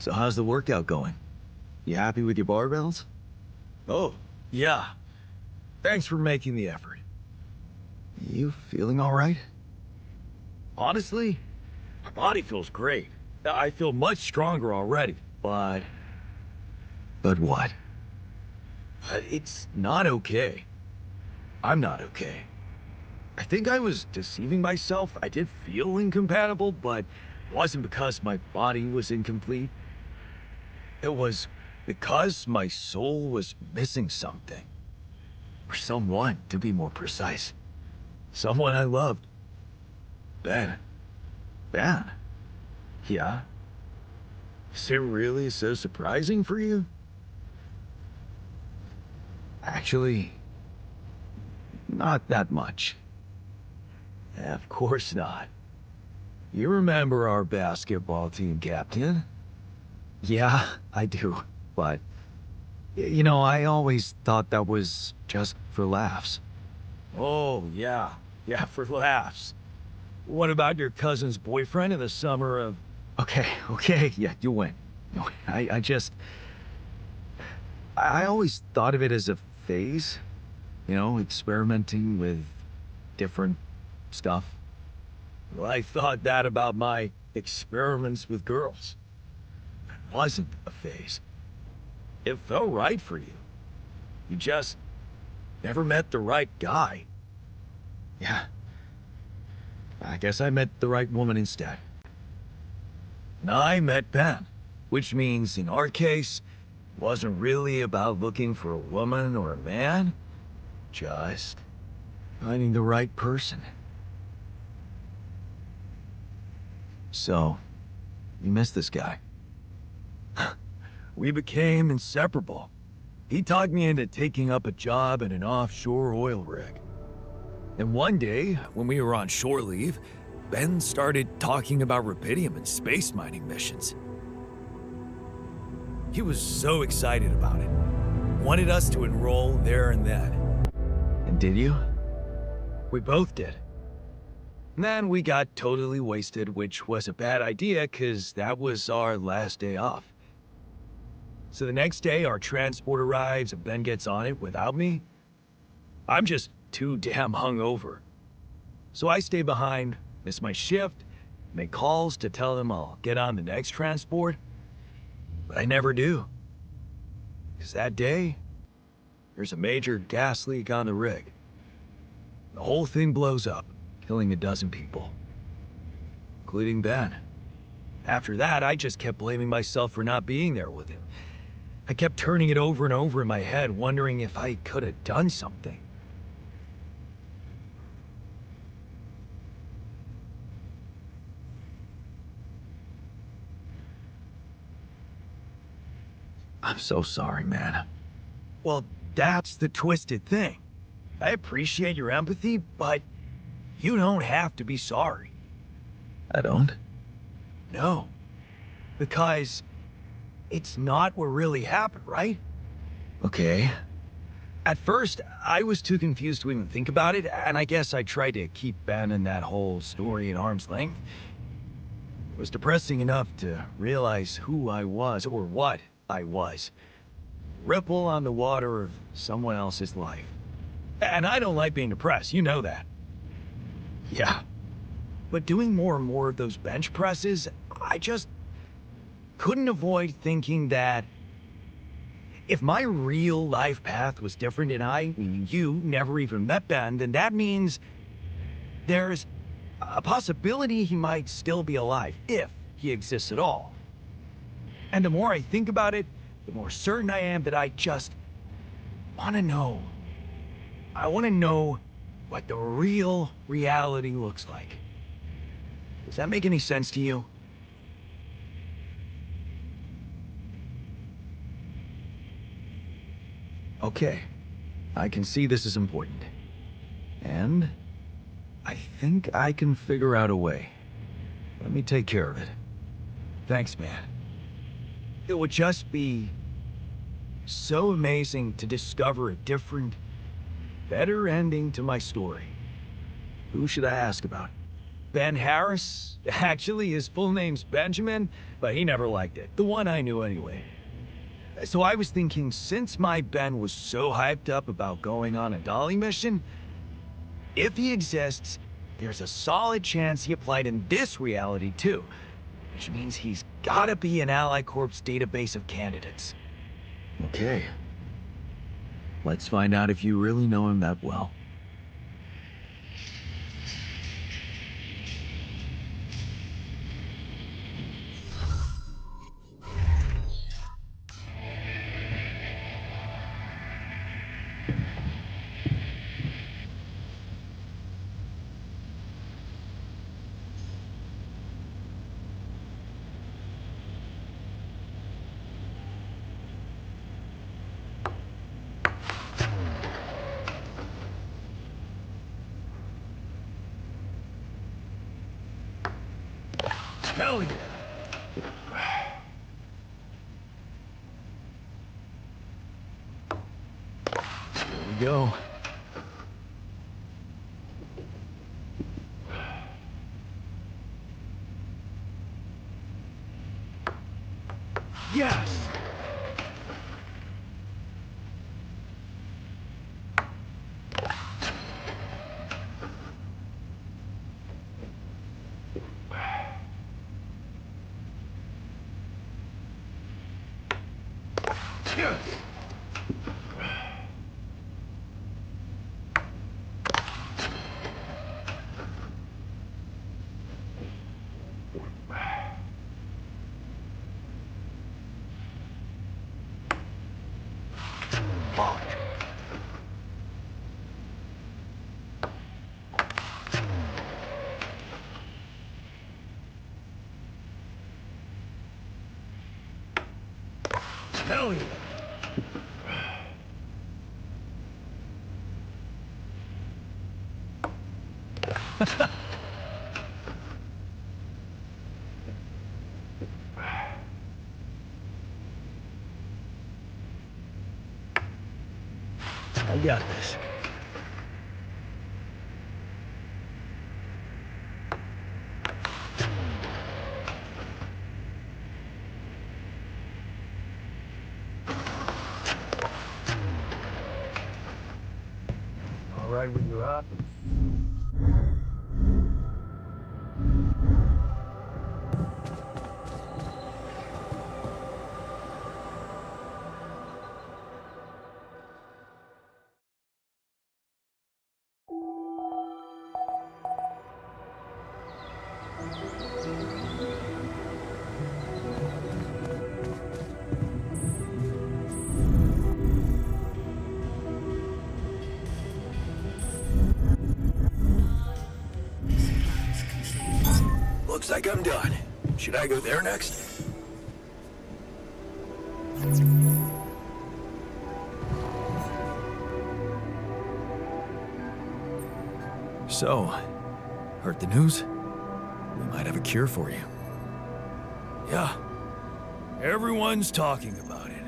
So how's the workout going? You happy with your barbells? Oh, yeah. Thanks for making the effort. You feeling all right? Honestly, my body feels great. I feel much stronger already, but But what? it's not okay. I'm not okay. I think I was deceiving myself. I did feel incompatible, but it wasn't because my body was incomplete. It was because my soul was missing something. Or someone, to be more precise. Someone I loved. Ben. Ben? Yeah? Is it really so surprising for you? Actually, not that much. Of course not. You remember our basketball team captain? Yeah, I do. But, I always thought that was just for laughs. Oh, yeah. Yeah, for laughs. What about your cousin's boyfriend in the summer of... Okay, yeah, you win. No, I always thought of it as a phase, experimenting with different stuff. Well, I thought that about my experiments with girls. It wasn't a phase. It felt right for you. You just never met the right guy. Yeah. I guess I met the right woman instead. And I met Ben, which means in our case, it wasn't really about looking for a woman or a man, just finding the right person. So, you miss this guy? We became inseparable. He talked me into taking up a job at an offshore oil rig. And one day, when we were on shore leave, Ben started talking about rubidium and space mining missions. He was so excited about it. Wanted us to enroll there and then. And did you? We both did. And then we got totally wasted, which was a bad idea because that was our last day off. So the next day, our transport arrives and Ben gets on it without me. I'm just too damn hungover. So I stay behind, miss my shift, make calls to tell them I'll get on the next transport. But I never do. Because that day, there's a major gas leak on the rig. The whole thing blows up, killing a dozen people, including Ben. After that, I just kept blaming myself for not being there with him. I kept turning it over and over in my head, wondering if I could have done something. I'm so sorry, man. Well, that's the twisted thing. I appreciate your empathy, but you don't have to be sorry. I don't. No. Because it's not what really happened, right? Okay. At first, I was too confused to even think about it, and I guess I tried to keep Ben and that whole story at arm's length. It was depressing enough to realize who I was, or what I was. Ripple on the water of someone else's life. And I don't like being depressed, you know that. Yeah. But doing more and more of those bench presses, I just couldn't avoid thinking that if my real life path was different and I, meaning you, never even met Ben, then that means there's a possibility he might still be alive, if he exists at all. And the more I think about it, the more certain I am that I just want to know. I want to know what the real reality looks like. Does that make any sense to you? Okay, I can see this is important. And I think I can figure out a way. Let me take care of it. Thanks, man. It would just be so amazing to discover a different, better ending to my story. Who should I ask about? Ben Harris? Actually, his full name's Benjamin, but he never liked it. The one I knew anyway. So I was thinking, since my Ben was so hyped up about going on a Dolly mission, if he exists, there's a solid chance he applied in this reality too, which means he's gotta be in Ally Corp's database of candidates. Okay. Let's find out if you really know him that well. Hell yeah! Here we go. Yes! Yes! Fuck. Hell yeah! I got this. right with you, huh? Looks like I'm done. Should I go there next? So, heard the news? We might have a cure for you. Yeah. Everyone's talking about it.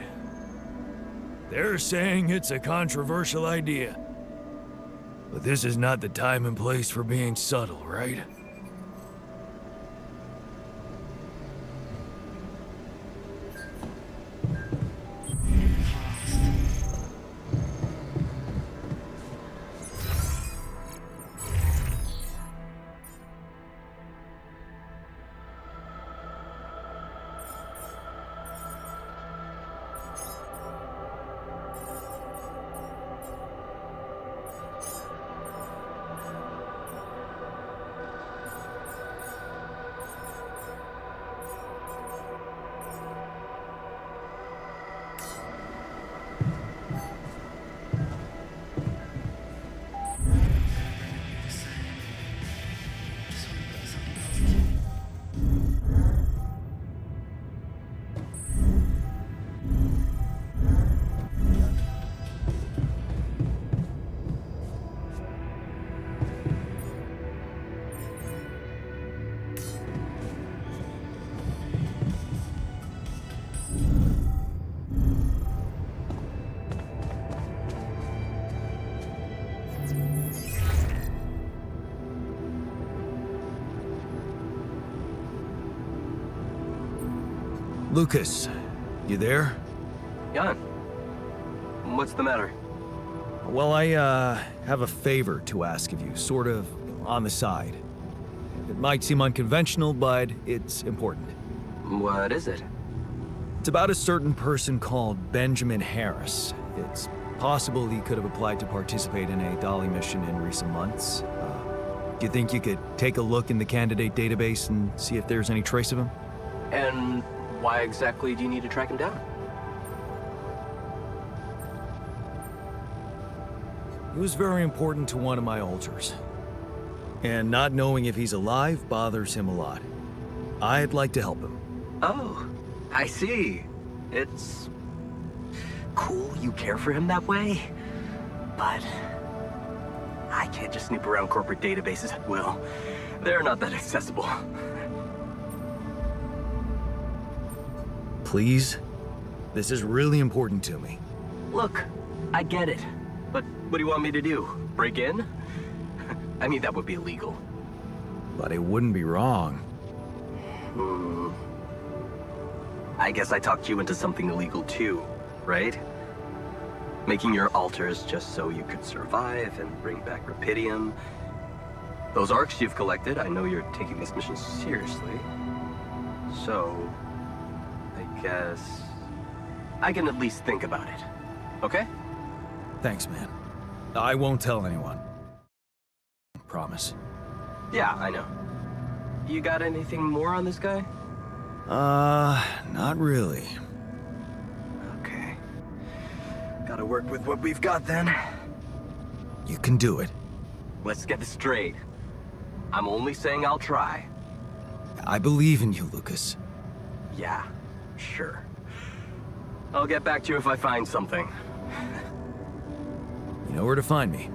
They're saying it's a controversial idea. But this is not the time and place for being subtle, right? Lucas, you there? Jan, what's the matter? Well, I, have a favor to ask of you, sort of on the side. It might seem unconventional, but it's important. What is it? It's about a certain person called Benjamin Harris. It's possible he could have applied to participate in a Dolly mission in recent months. Do you think you could take a look in the candidate database and see if there's any trace of him? And why exactly do you need to track him down? He was very important to one of my altars. And not knowing if he's alive bothers him a lot. I'd like to help him. Oh, I see. It's cool you care for him that way, but I can't just snoop around corporate databases at will. They're not that accessible. Please? This is really important to me. Look, I get it, but what do you want me to do? Break in? I mean, that would be illegal. But it wouldn't be wrong. I guess I talked you into something illegal too, right? Making your altars just so you could survive and bring back Rapidium. Those arcs you've collected, I know you're taking this mission seriously. So, I guess I can at least think about it, okay? Thanks, man. I won't tell anyone. Promise. Yeah, I know. You got anything more on this guy? Not really. Okay. Gotta work with what we've got then. You can do it. Let's get this straight. I'm only saying I'll try. I believe in you, Lucas. Yeah, sure. I'll get back to you if I find something. You know where to find me.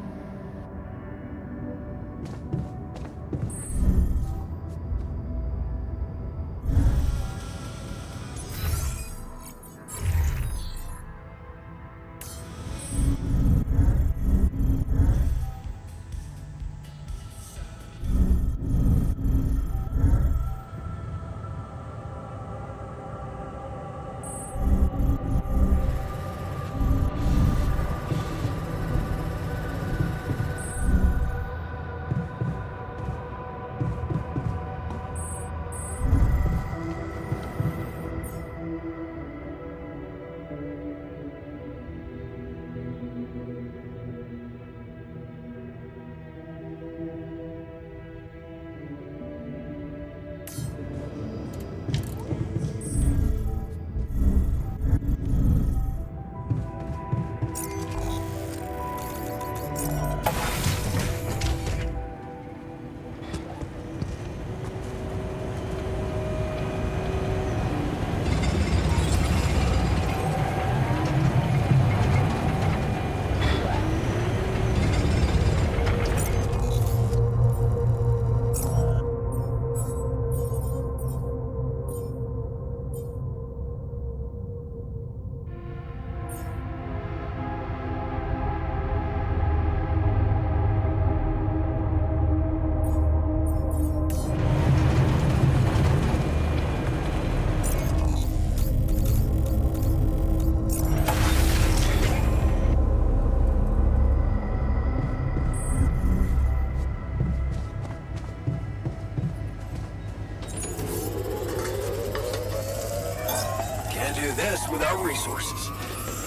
Can't do this without resources.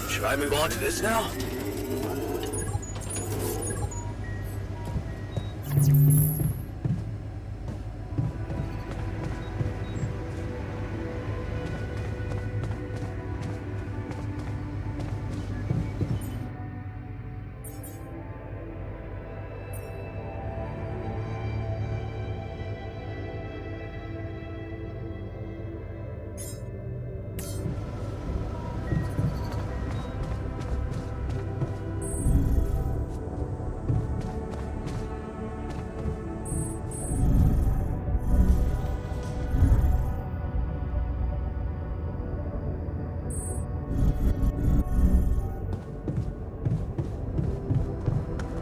Should I move on to this now?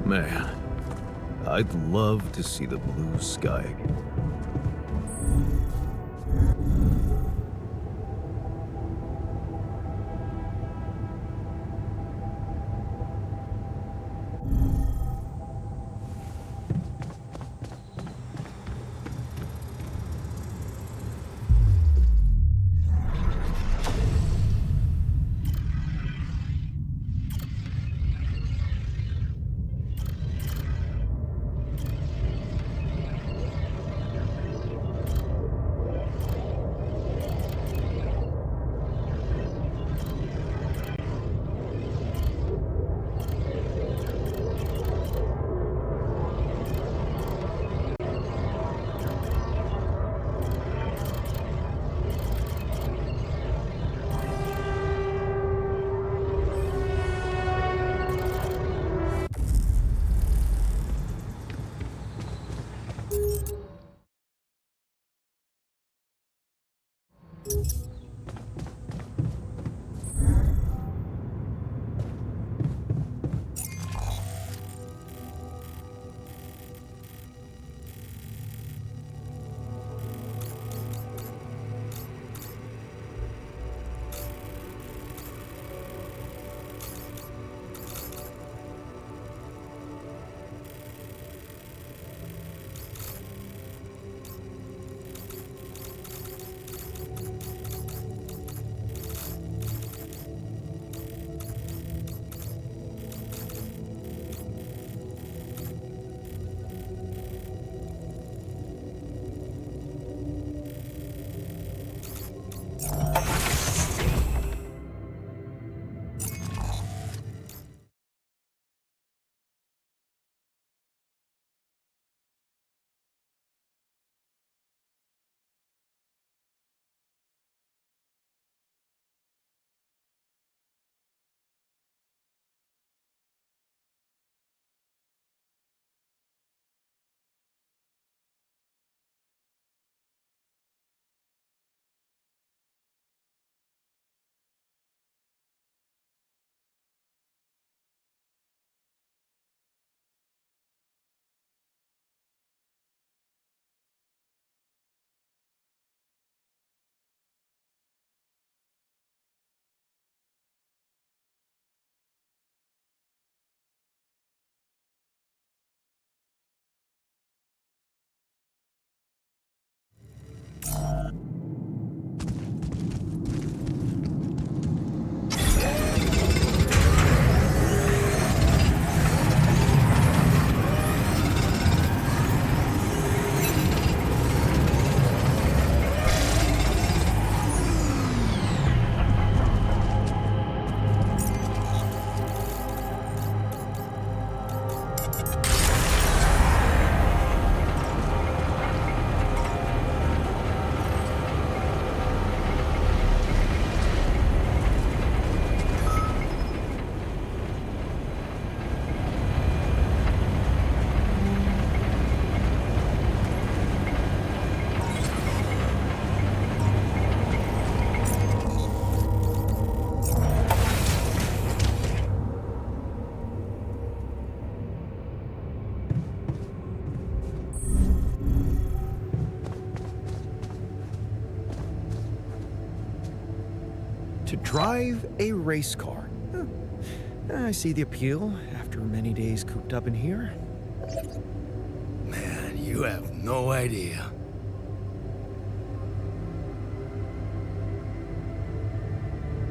Man, I'd love to see the blue sky again. To drive a race car. Huh. I see the appeal after many days cooped up in here. Man, you have no idea.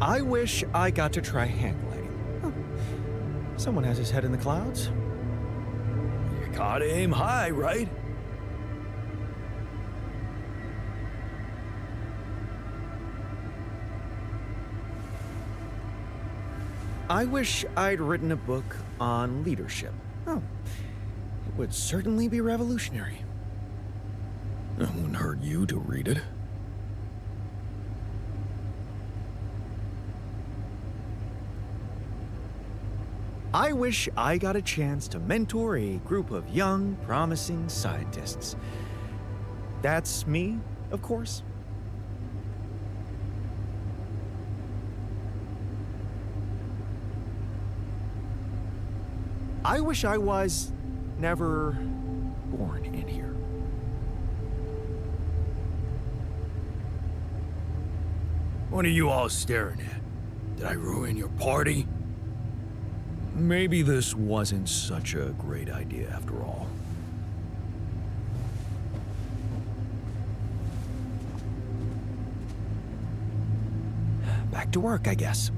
I wish I got to try hang gliding. Huh. Someone has his head in the clouds. You gotta aim high, right? I wish I'd written a book on leadership. Oh, it would certainly be revolutionary. It wouldn't hurt you to read it. I wish I got a chance to mentor a group of young, promising scientists. That's me, of course. I wish I was never born in here. What are you all staring at? Did I ruin your party? Maybe this wasn't such a great idea after all. Back to work, I guess.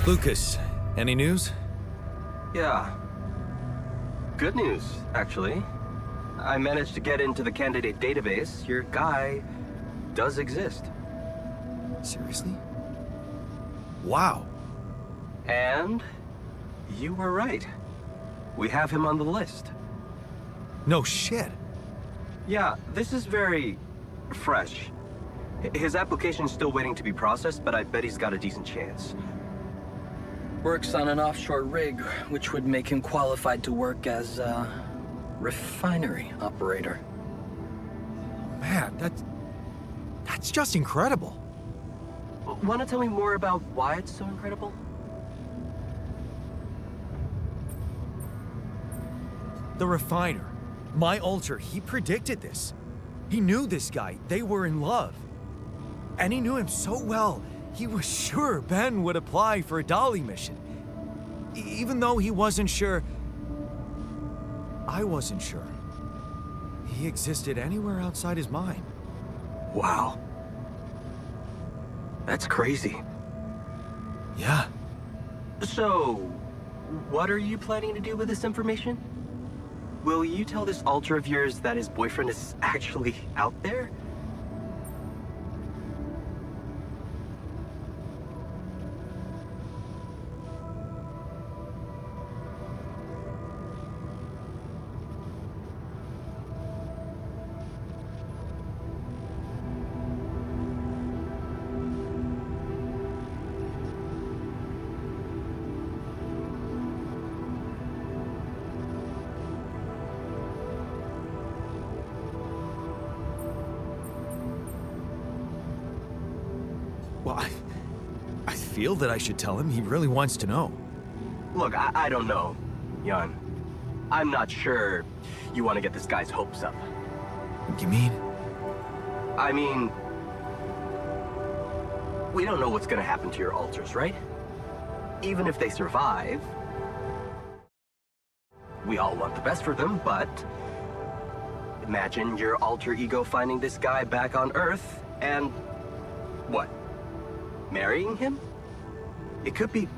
Lucas, any news? Yeah. Good news, actually. I managed to get into the candidate database. Your guy does exist. Seriously? Wow. And you were right. We have him on the list. No shit. Yeah, this is very fresh. His application's still waiting to be processed, but I bet he's got a decent chance. Works on an offshore rig, which would make him qualified to work as a refinery operator. Man, that's just incredible. Want to tell me more about why it's so incredible? The refiner, my alter, he predicted this. He knew this guy. They were in love. And he knew him so well, he was sure Ben would apply for a Dolly mission. Even though he wasn't sure, I wasn't sure. He existed anywhere outside his mind. Wow. That's crazy. Yeah. So, what are you planning to do with this information? Will you tell this alter of yours that his boyfriend is actually out there? Well, I feel that I should tell him. He really wants to know. Look, I don't know, Jan. I'm not sure you want to get this guy's hopes up. You mean? I mean, we don't know what's gonna happen to your alters, right? Even if they survive, we all want the best for them, but imagine your alter ego finding this guy back on Earth and what? Marrying him? It could be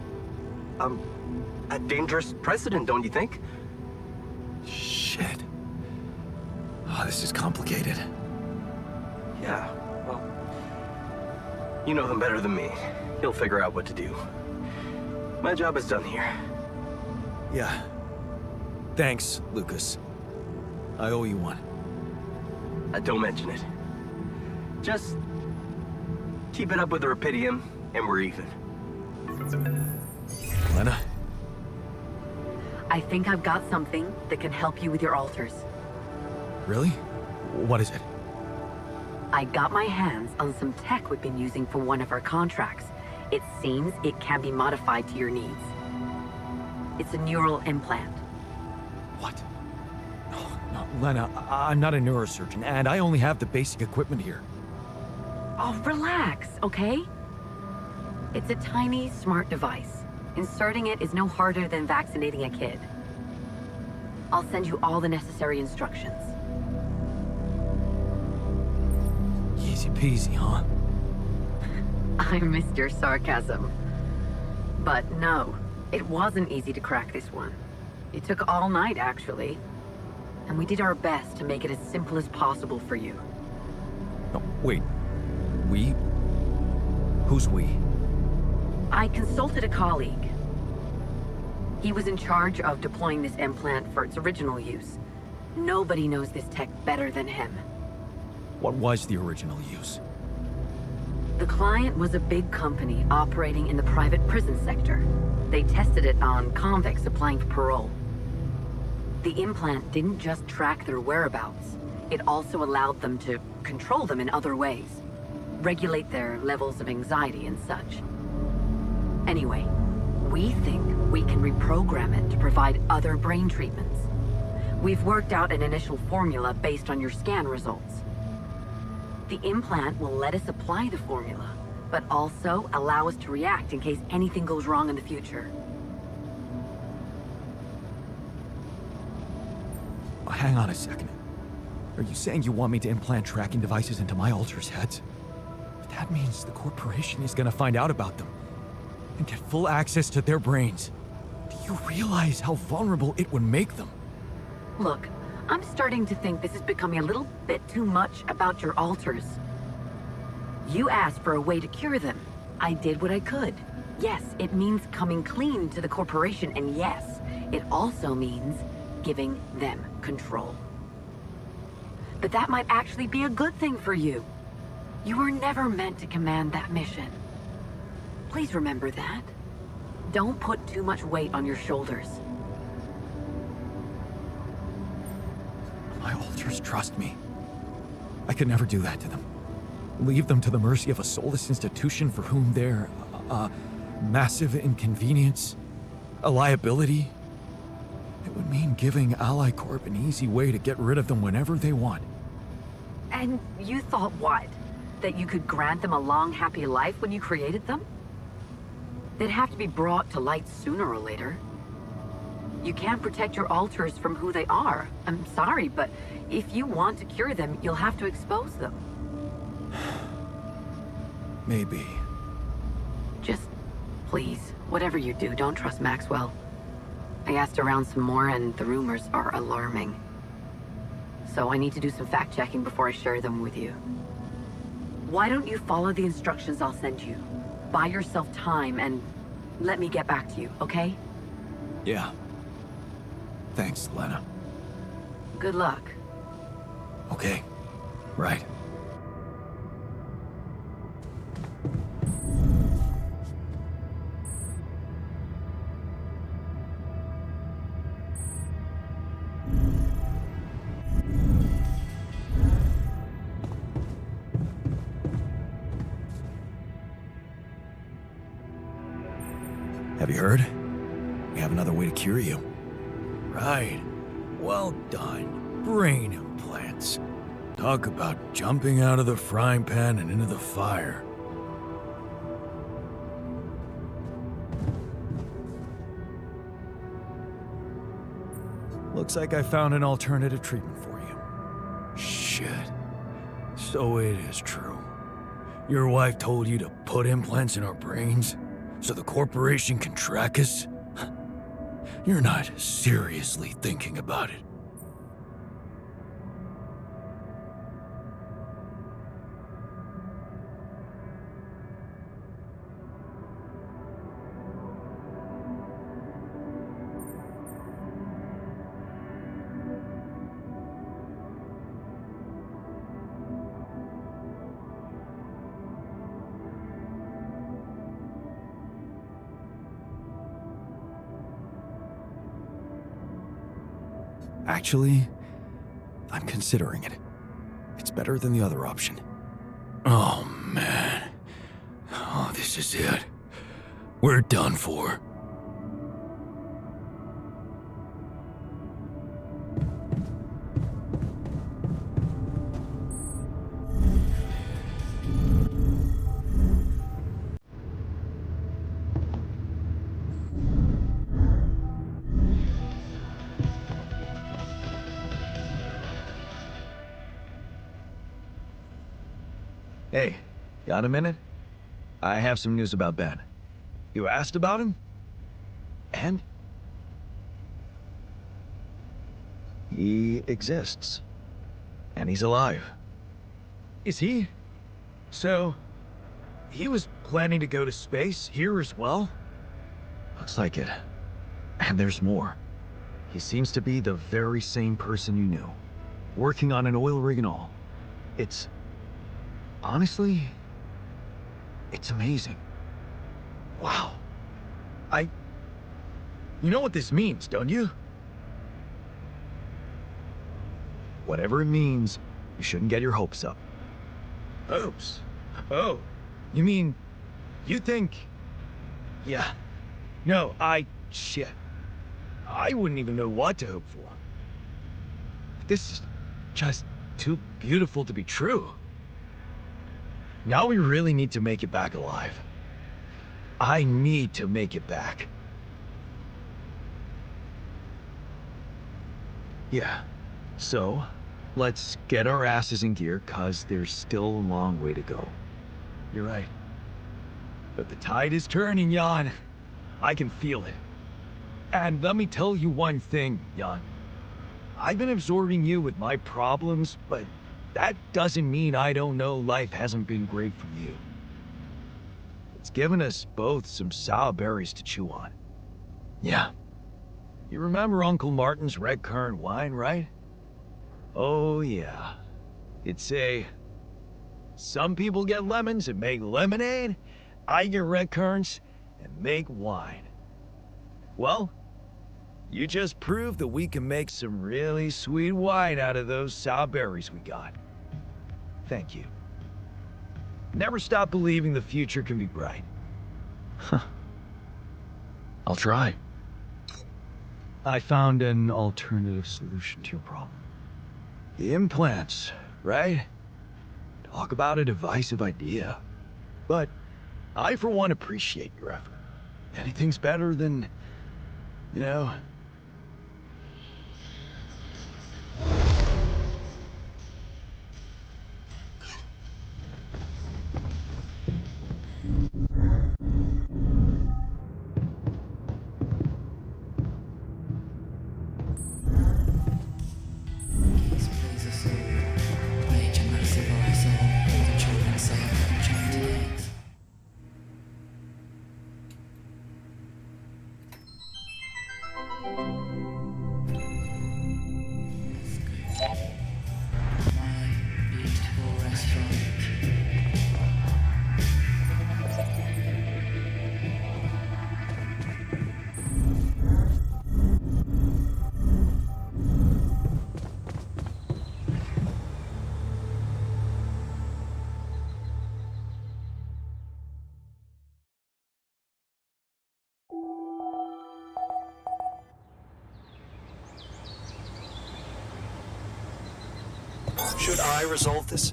a dangerous precedent, don't you think? Shit. Oh, this is complicated. Yeah, well, you know them better than me. He'll figure out what to do. My job is done here. Yeah. Thanks, Lucas. I owe you one. Don't mention it. Just keep it up with the Rapidium, and we're even. Lena? I think I've got something that can help you with your alters. Really? What is it? I got my hands on some tech we've been using for one of our contracts. It seems it can be modified to your needs. It's a neural implant. What? No, Lena, I'm not a neurosurgeon, and I only have the basic equipment here. Oh, relax, okay? It's a tiny, smart device. Inserting it is no harder than vaccinating a kid. I'll send you all the necessary instructions. Easy peasy, huh? I missed your sarcasm. But no, it wasn't easy to crack this one. It took all night, actually. And we did our best to make it as simple as possible for you. No, wait. We? Who's we? I consulted a colleague. He was in charge of deploying this implant for its original use. Nobody knows this tech better than him. What was the original use? The client was a big company operating in the private prison sector. They tested it on convicts applying for parole. The implant didn't just track their whereabouts. It also allowed them to control them in other ways. Regulate their levels of anxiety and such. Anyway, we think we can reprogram it to provide other brain treatments. We've worked out an initial formula based on your scan results. The implant will let us apply the formula, but also allow us to react in case anything goes wrong in the future. Hang on a second. Are you saying you want me to implant tracking devices into my alters' heads? That means the corporation is gonna find out about them and get full access to their brains. Do you realize how vulnerable it would make them? Look, I'm starting to think this is becoming a little bit too much about your alters. You asked for a way to cure them. I did what I could. Yes, it means coming clean to the corporation, and yes, it also means giving them control. But that might actually be a good thing for you. You were never meant to command that mission. Please remember that. Don't put too much weight on your shoulders. My alters trust me. I could never do that to them. Leave them to the mercy of a soulless institution for whom they're a massive inconvenience, a liability. It would mean giving Ally Corp an easy way to get rid of them whenever they want. And you thought what? That you could grant them a long, happy life when you created them? They'd have to be brought to light sooner or later. You can't protect your alters from who they are. I'm sorry, but if you want to cure them, you'll have to expose them. Maybe. Just, please, whatever you do, don't trust Maxwell. I asked around some more, and the rumors are alarming. So I need to do some fact-checking before I share them with you. Why don't you follow the instructions I'll send you? Buy yourself time and let me get back to you, okay? Yeah. Thanks, Lena. Good luck. Okay. Right. Have you heard? We have another way to cure you. Right. Well done. Brain implants. Talk about jumping out of the frying pan and into the fire. Looks like I found an alternative treatment for you. Shit. So it is true. Your wife told you to put implants in our brains so the corporation can track us? You're not seriously thinking about it. Actually, I'm considering it. It's better than the other option. Oh, man. Oh, this is it. We're done for. Hey, got a minute? I have some news about Ben. You asked about him? And? He exists. And he's alive. Is he? So, he was planning to go to space here as well? Looks like it. And there's more. He seems to be the very same person you knew. Working on an oil rig and all. It's... honestly... it's amazing. Wow. You know what this means, don't you? Whatever it means, you shouldn't get your hopes up. Hopes? Oh, you mean, you think... Yeah. No, shit. I wouldn't even know what to hope for. This is just too beautiful to be true. Now we really need to make it back alive. I need to make it back. Yeah. So, let's get our asses in gear, cause there's still a long way to go. You're right. But the tide is turning, Jan. I can feel it. And let me tell you one thing, Jan. I've been absorbing you with my problems, but that doesn't mean I don't know life hasn't been great for you. It's given us both some sour berries to chew on. Yeah. You remember Uncle Martin's red currant wine, right? Oh, yeah. It'd say, some people get lemons and make lemonade. I get red currants and make wine. Well, you just proved that we can make some really sweet wine out of those sour berries we got. Thank you. Never stop believing the future can be bright. I'll try. I found an alternative solution to your problem. The implants, right? Talk about a divisive idea. But I, for one, appreciate your effort. Anything's better than, you know... Should I resolve this?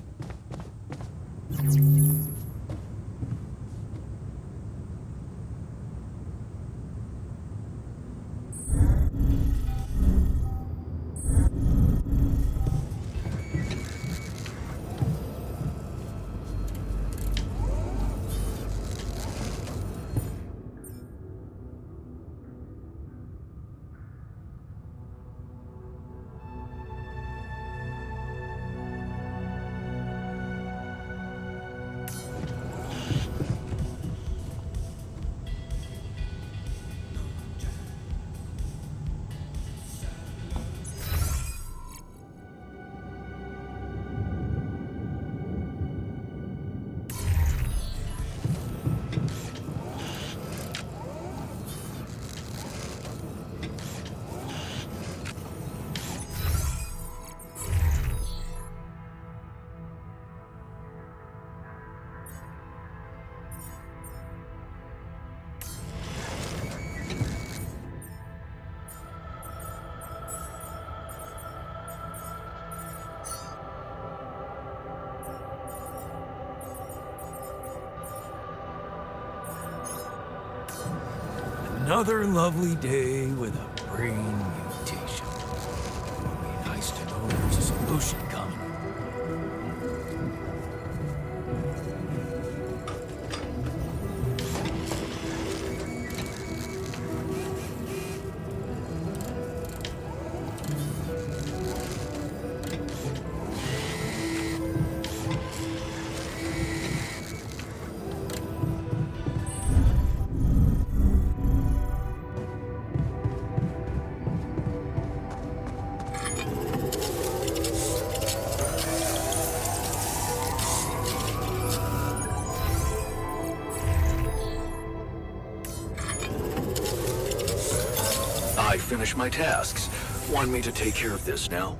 Another lovely day with a brain mutation. It'd be nice to know there's a solution coming. I finish my tasks. Want me to take care of this now?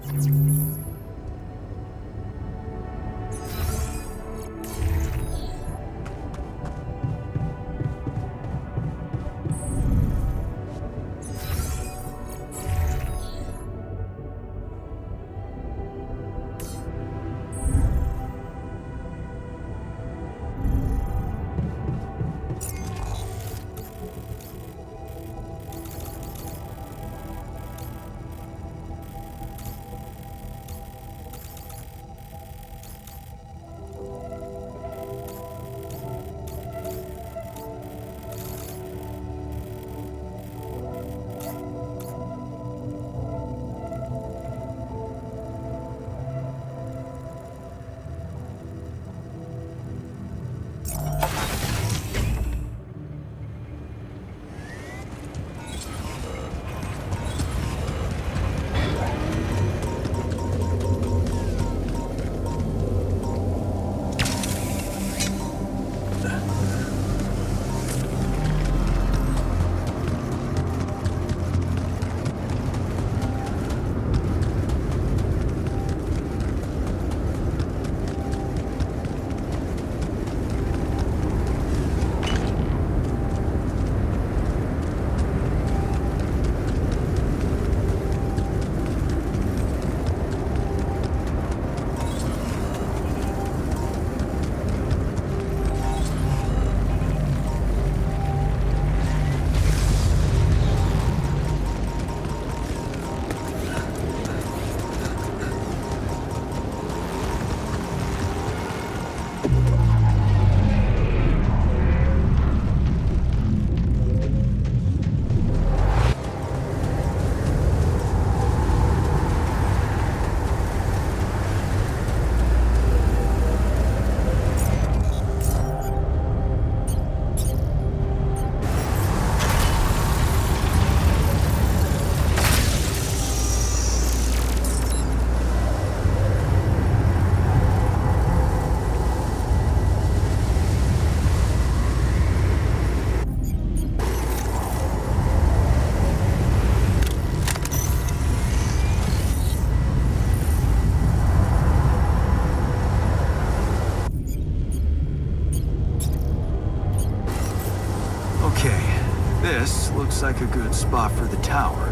This looks like a good spot for the tower.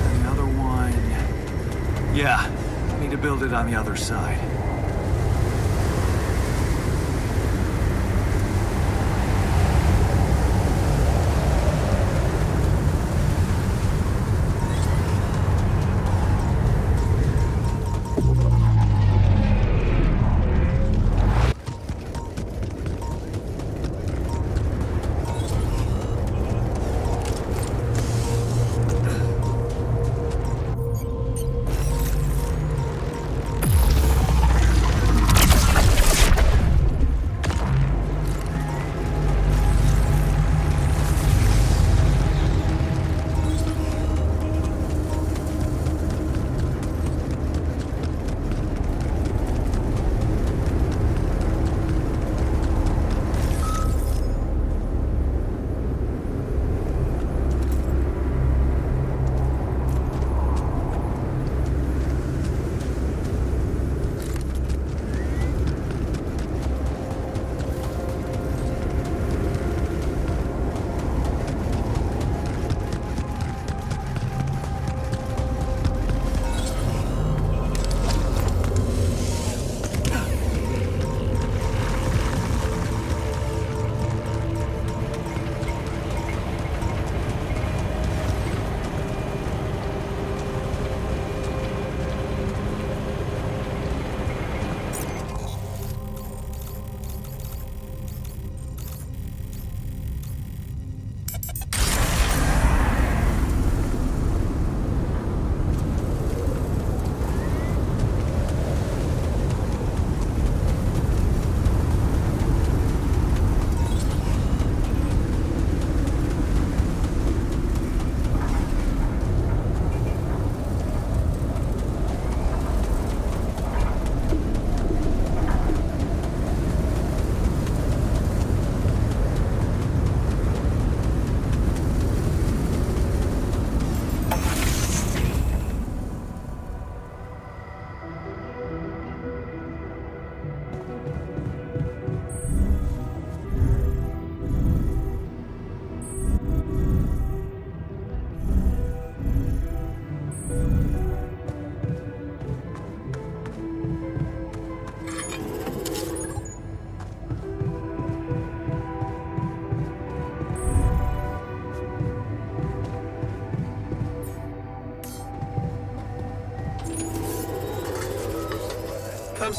And the other one... Yeah, need to build it on the other side.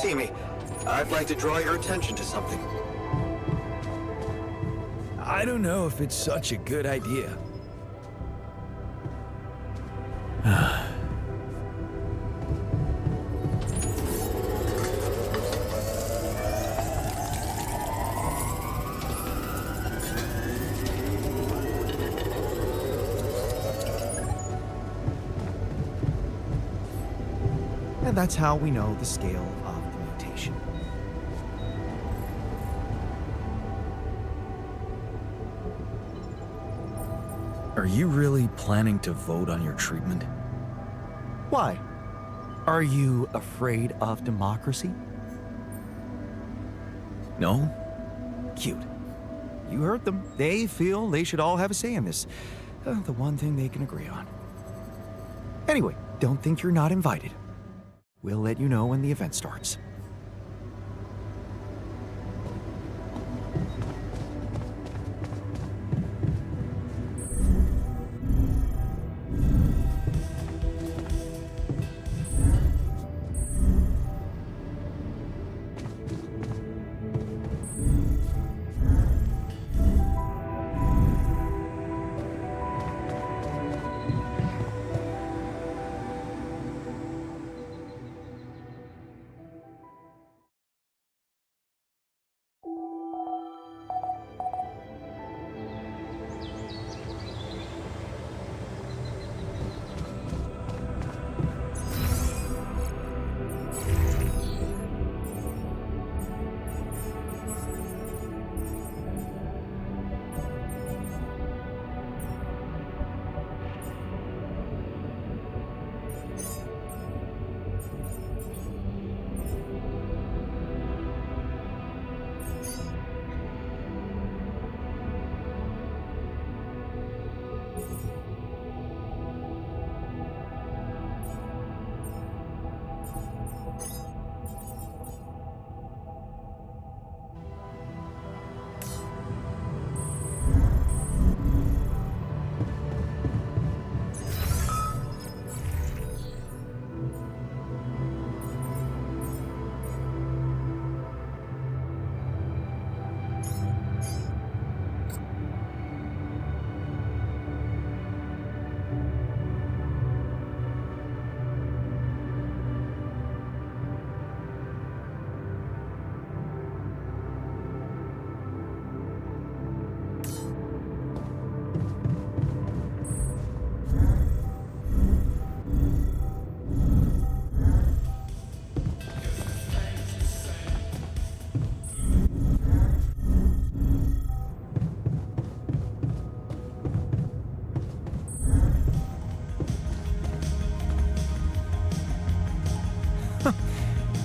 see me. I'd like to draw your attention to something. I don't know if it's such a good idea. And that's how we know the scale of the mutation. Are you really planning to vote on your treatment? Why? Are you afraid of democracy? No? Cute. You heard them. They feel they should all have a say in this. The one thing they can agree on. Anyway, don't think you're not invited. We'll let you know when the event starts.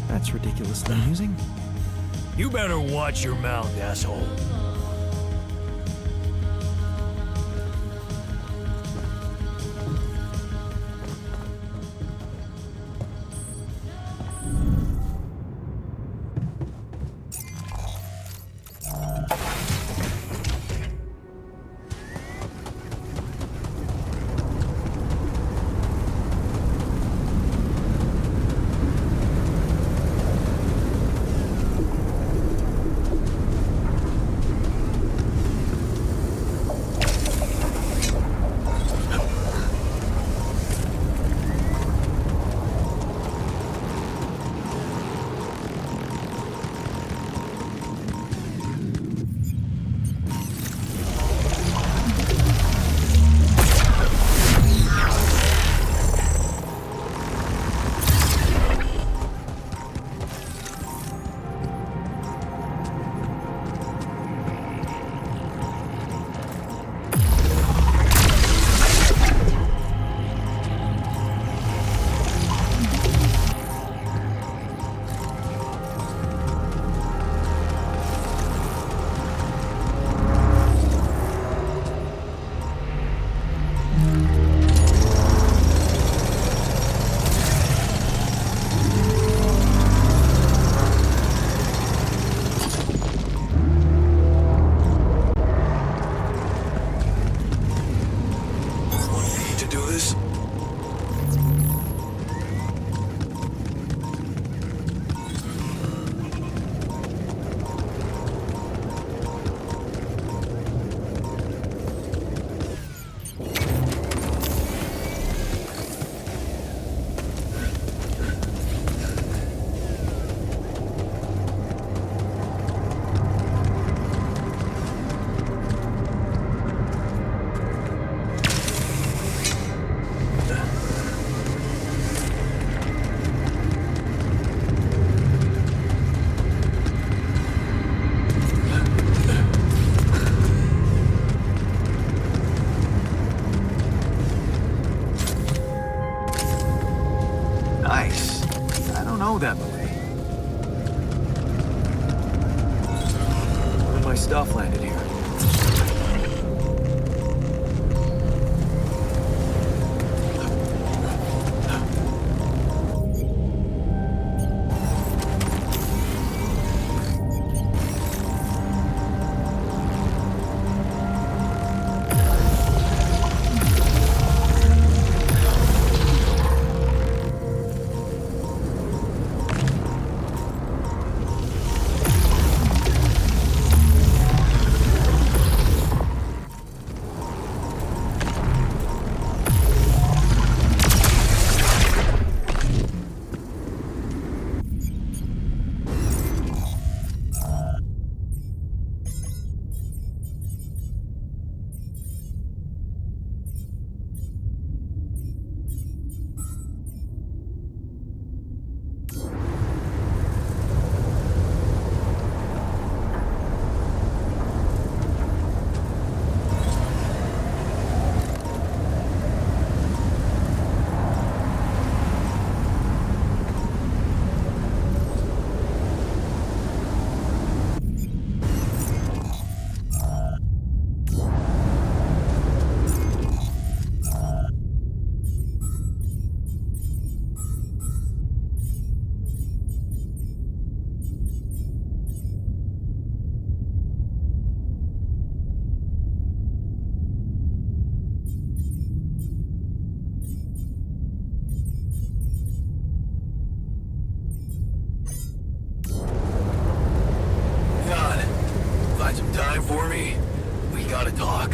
That's ridiculously amusing. You better watch your mouth, asshole. my stuff landed here. For me, we gotta talk.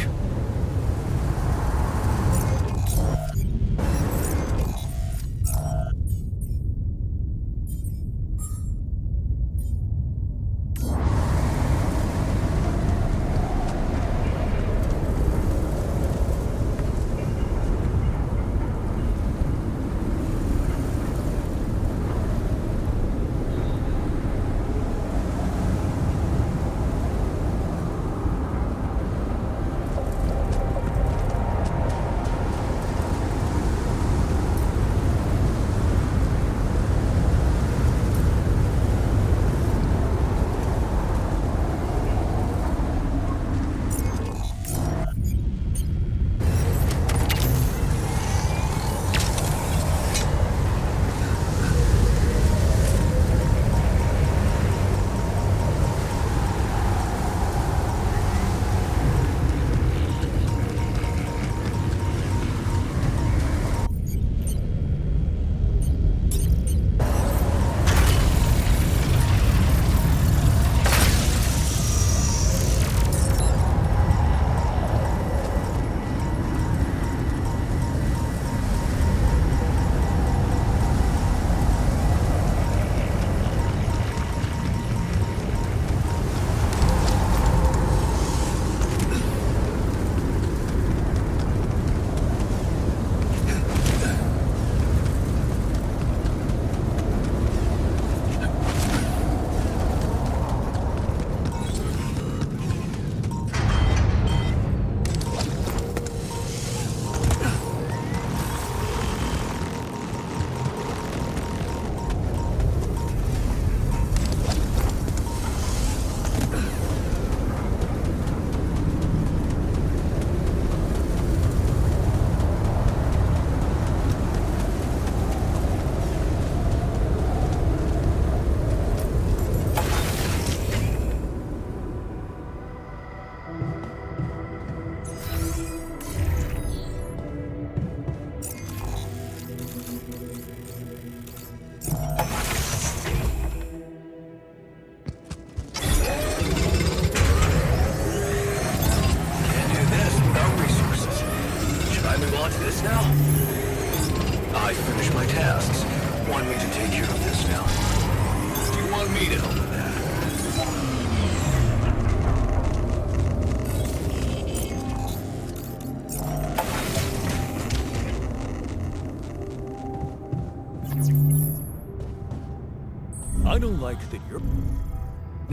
I don't like that you're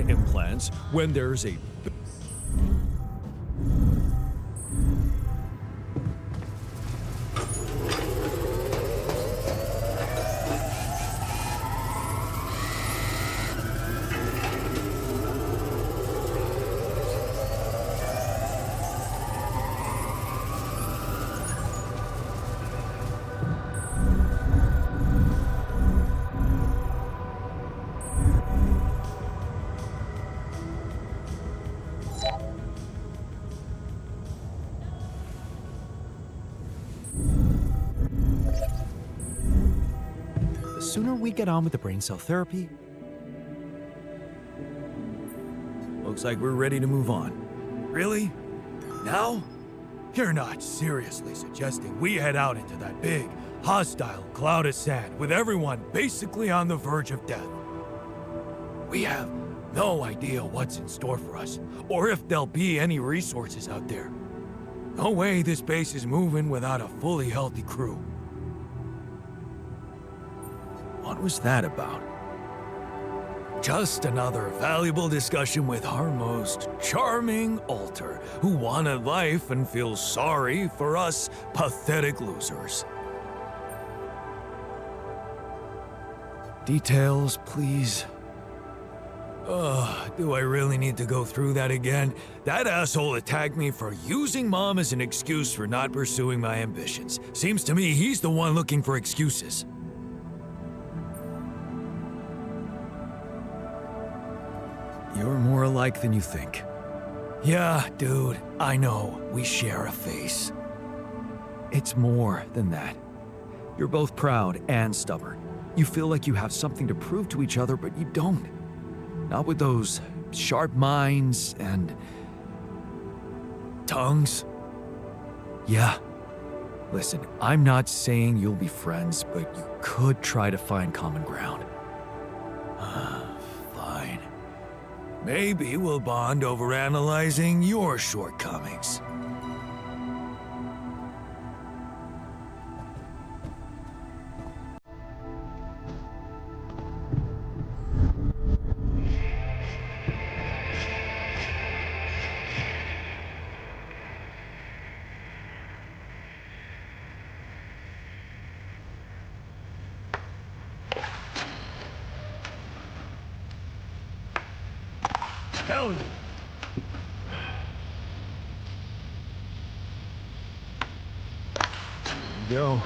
implants when there's a... sooner we get on with the brain cell therapy. Looks like we're ready to move on. Really? Now? You're not seriously suggesting we head out into that big, hostile cloud of sand with everyone basically on the verge of death? We have no idea what's in store for us, or if there'll be any resources out there. No way this base is moving without a fully healthy crew. What was that about? Just another valuable discussion with our most charming alter, who wanted life and feels sorry for us pathetic losers. Details, please. Ugh, do I really need to go through that again? That asshole attacked me for using Mom as an excuse for not pursuing my ambitions. Seems to me he's the one looking for excuses. You're more alike than you think. Yeah, dude, I know. We share a face. It's more than that. You're both proud and stubborn. You feel like you have something to prove to each other, but you don't. Not with those sharp minds and Tongues? yeah. Listen, I'm not saying you'll be friends, but you could try to find common ground. Fine. Maybe we'll bond over analyzing your shortcomings. Hell yeah. Go.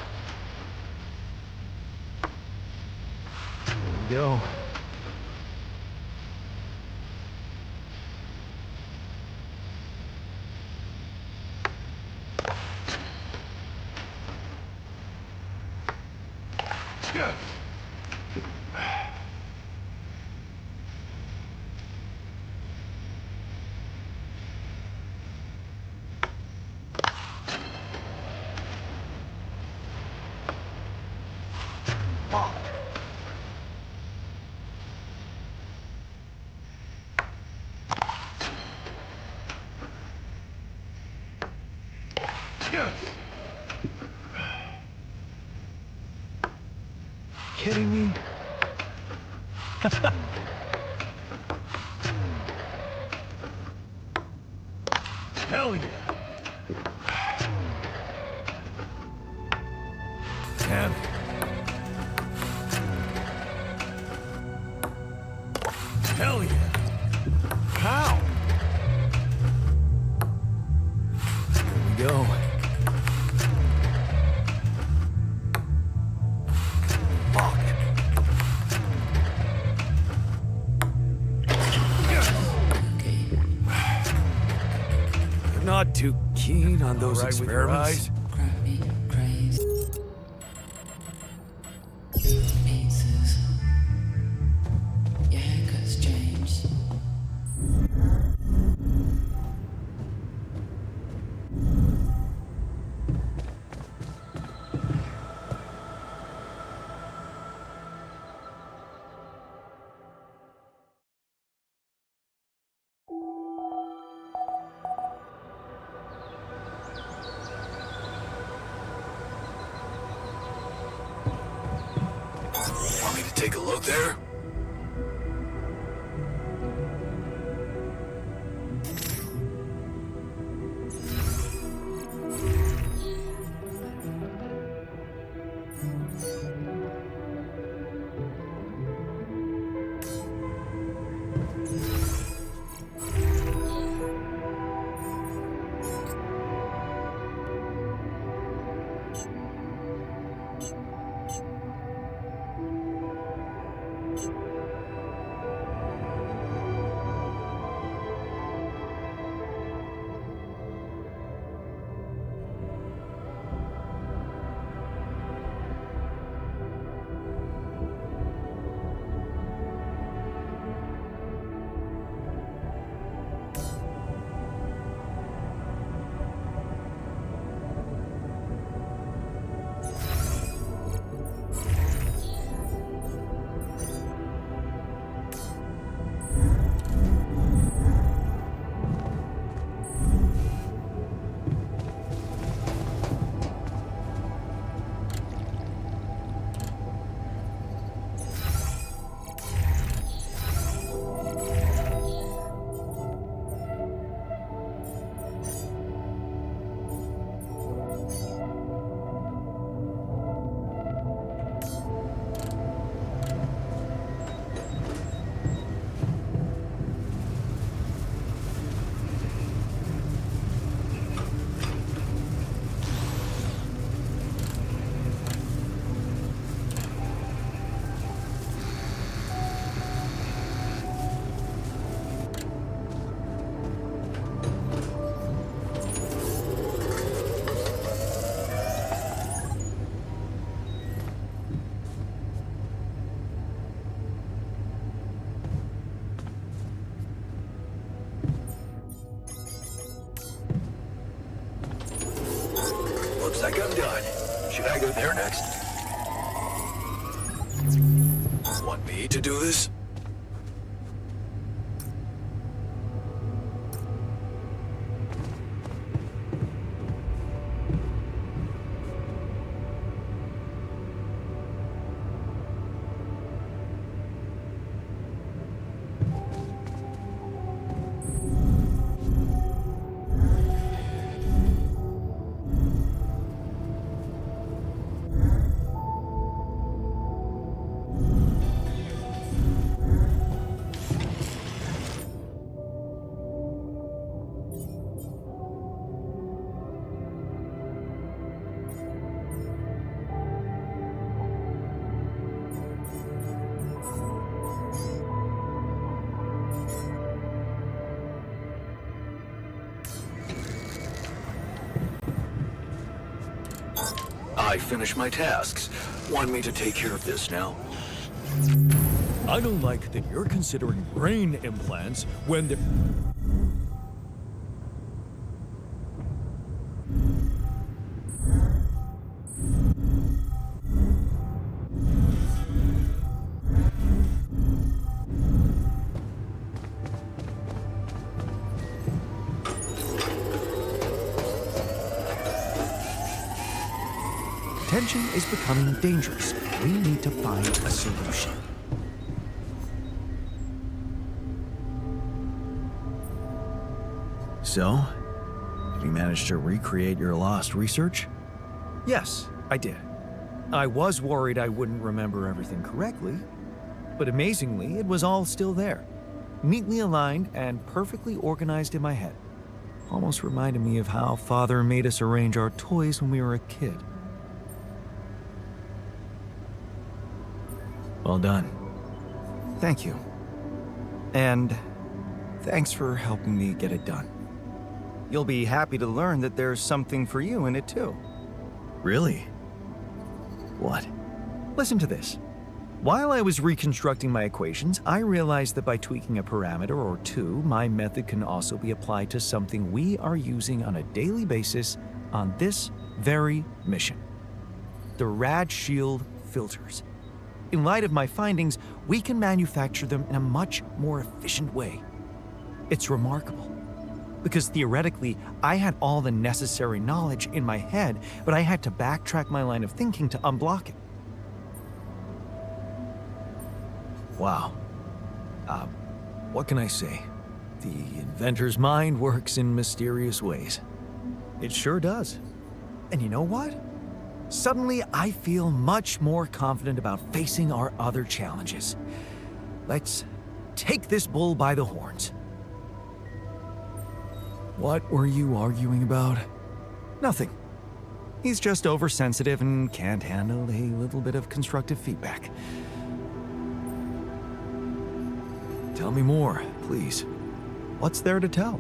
Go. Kidding me? Hell yeah. Damn it. Hell yeah. How? Here we go. Fuck. You're not too keen on those All right with your experiments. eyes? Pieces. Your haircut's changed. Want me to take a look there? I'm done. Should I go there next? Want me to do this? I finished my tasks. Want me to take care of this now? I don't like that you're considering brain implants when they're... Tension is becoming dangerous. We need to find a solution. So, did you manage to recreate your lost research? Yes, I did. I was worried I wouldn't remember everything correctly, but amazingly, it was all still there. Neatly aligned and perfectly organized in my head. Almost reminded me of how Father made us arrange our toys when we were a kid. Well done. Thank you. And thanks for helping me get it done. You'll be happy to learn that there's something for you in it too. Really? What? Listen to this. While I was reconstructing my equations, I realized that by tweaking a parameter or two, my method can also be applied to something we are using on a daily basis on this very mission. The Rad Shield filters. In light of my findings, we can manufacture them in a much more efficient way. It's remarkable. Because theoretically, I had all the necessary knowledge in my head, but I had to backtrack my line of thinking to unblock it. Wow. What can I say? The inventor's mind works in mysterious ways. It sure does. And you know what? Suddenly, I feel much more confident about facing our other challenges. Let's take this bull by the horns. What were you arguing about? Nothing. He's just oversensitive and can't handle a little bit of constructive feedback. Tell me more, please. What's there to tell?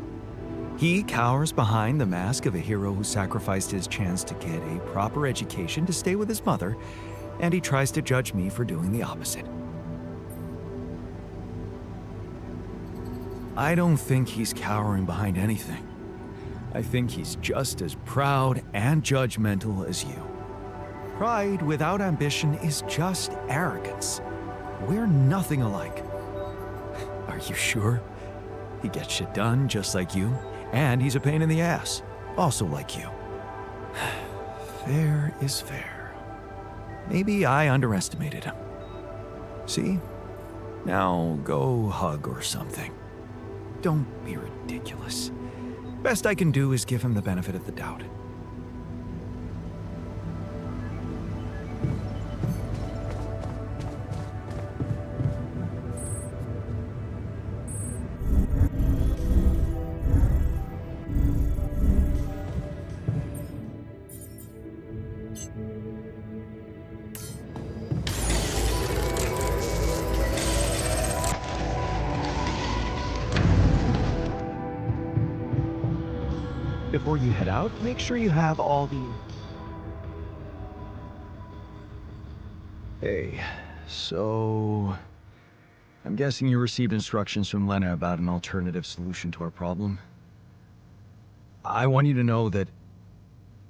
He cowers behind the mask of a hero who sacrificed his chance to get a proper education to stay with his mother, and he tries to judge me for doing the opposite. I don't think he's cowering behind anything. I think he's just as proud and judgmental as you. Pride without ambition is just arrogance. We're nothing alike. Are you sure? He gets shit done just like you, and he's a pain in the ass, also like you. Fair is fair. Maybe I underestimated him. See? Now go hug or something. Don't be ridiculous. Best I can do is give him the benefit of the doubt. Before you head out, make sure you have all the... Hey, so... I'm guessing you received instructions from Lena about an alternative solution to our problem. I want you to know that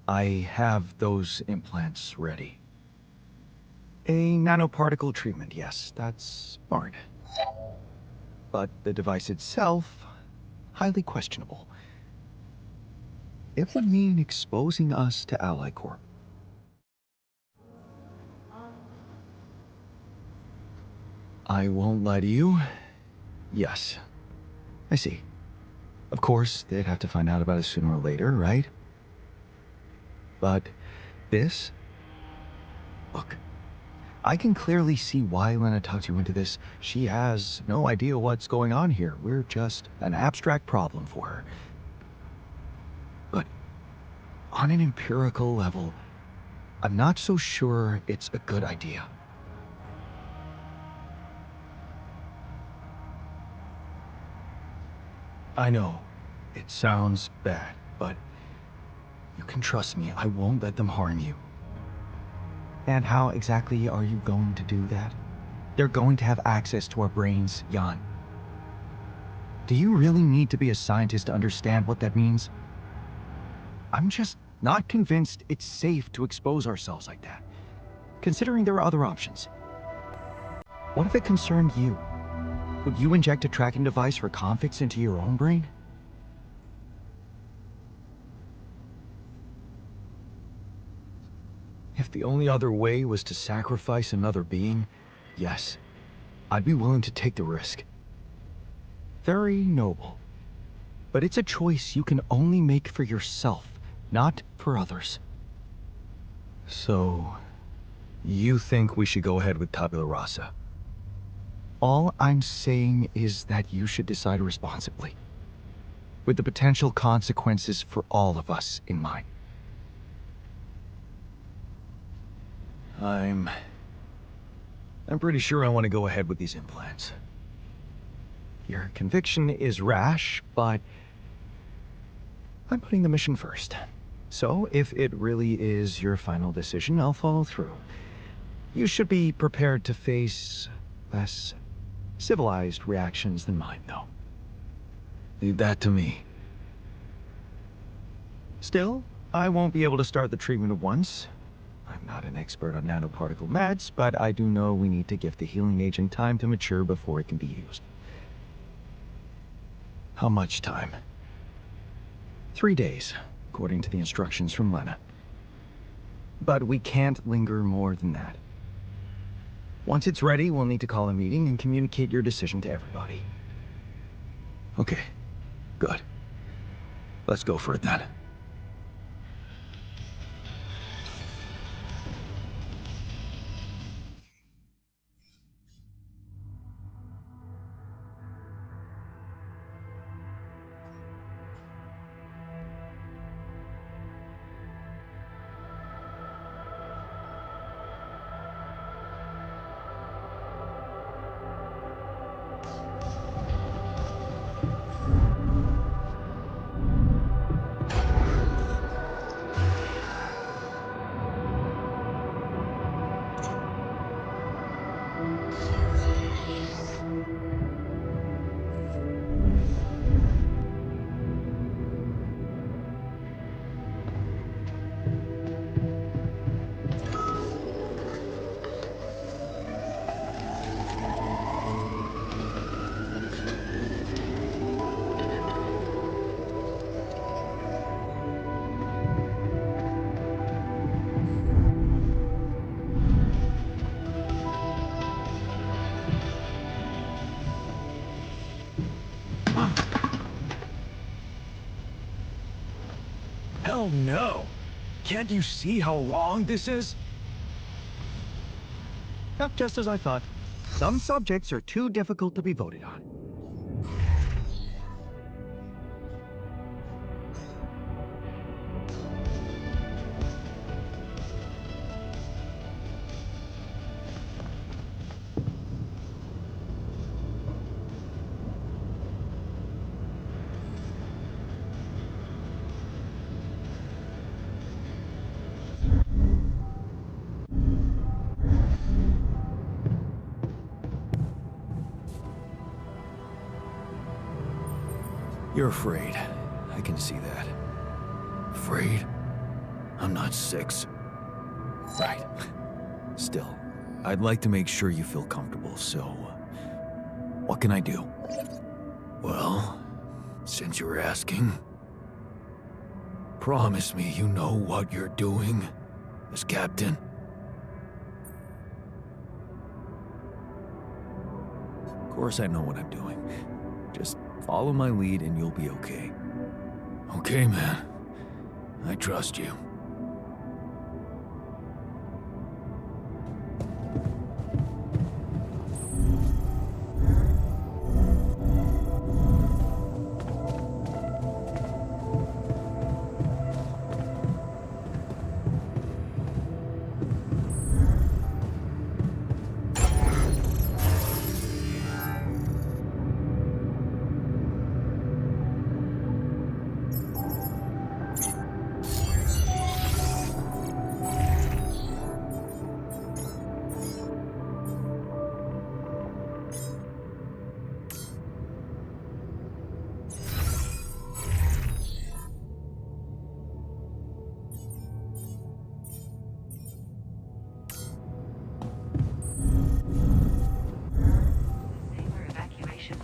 I have those implants ready. A nanoparticle treatment, yes, that's smart. But the device itself, highly questionable. It would mean exposing us to Ally Corp. I won't lie to you. Yes. I see. Of course, they'd have to find out about it sooner or later, right? But this? Look, I can clearly see why Lena talked you into this. She has no idea what's going on here. We're just an abstract problem for her. But on an empirical level, I'm not so sure it's a good idea. I know, it sounds bad, but you can trust me, I won't let them harm you. And how exactly are you going to do that? They're going to have access to our brains, Jan. Do you really need to be a scientist to understand what that means? I'm just not convinced it's safe to expose ourselves like that, considering there are other options. What if it concerned you? Would you inject a tracking device for convicts into your own brain? If the only other way was to sacrifice another being, yes, I'd be willing to take the risk. Very noble. But it's a choice you can only make for yourself, not for others. So, you think we should go ahead with tabula rasa? All I'm saying is that you should decide responsibly, with the potential consequences for all of us in mind. I'm pretty sure I want to go ahead with these implants. Your conviction is rash, but I'm putting the mission first. So, if it really is your final decision, I'll follow through. You should be prepared to face less civilized reactions than mine, though. Leave that to me. Still, I won't be able to start the treatment at once. I'm not an expert on nanoparticle meds, but I do know we need to give the healing agent time to mature before it can be used. How much time? 3 days, according to the instructions from Lena. But we can't linger more than that. Once it's ready, we'll need to call a meeting and communicate your decision to everybody. Okay, good. Let's go for it then. Hell no! Can't you see how long this is? Yep, just as I thought. Some subjects are too difficult to be voted on. You're afraid. I can see that. Afraid? I'm not 6. Right. Still, I'd like to make sure you feel comfortable, so what can I do? Well, since you're asking, promise me you know what you're doing as captain. Of course I know what I'm doing. Just follow my lead and you'll be okay. Okay, man. I trust you. They were evacuation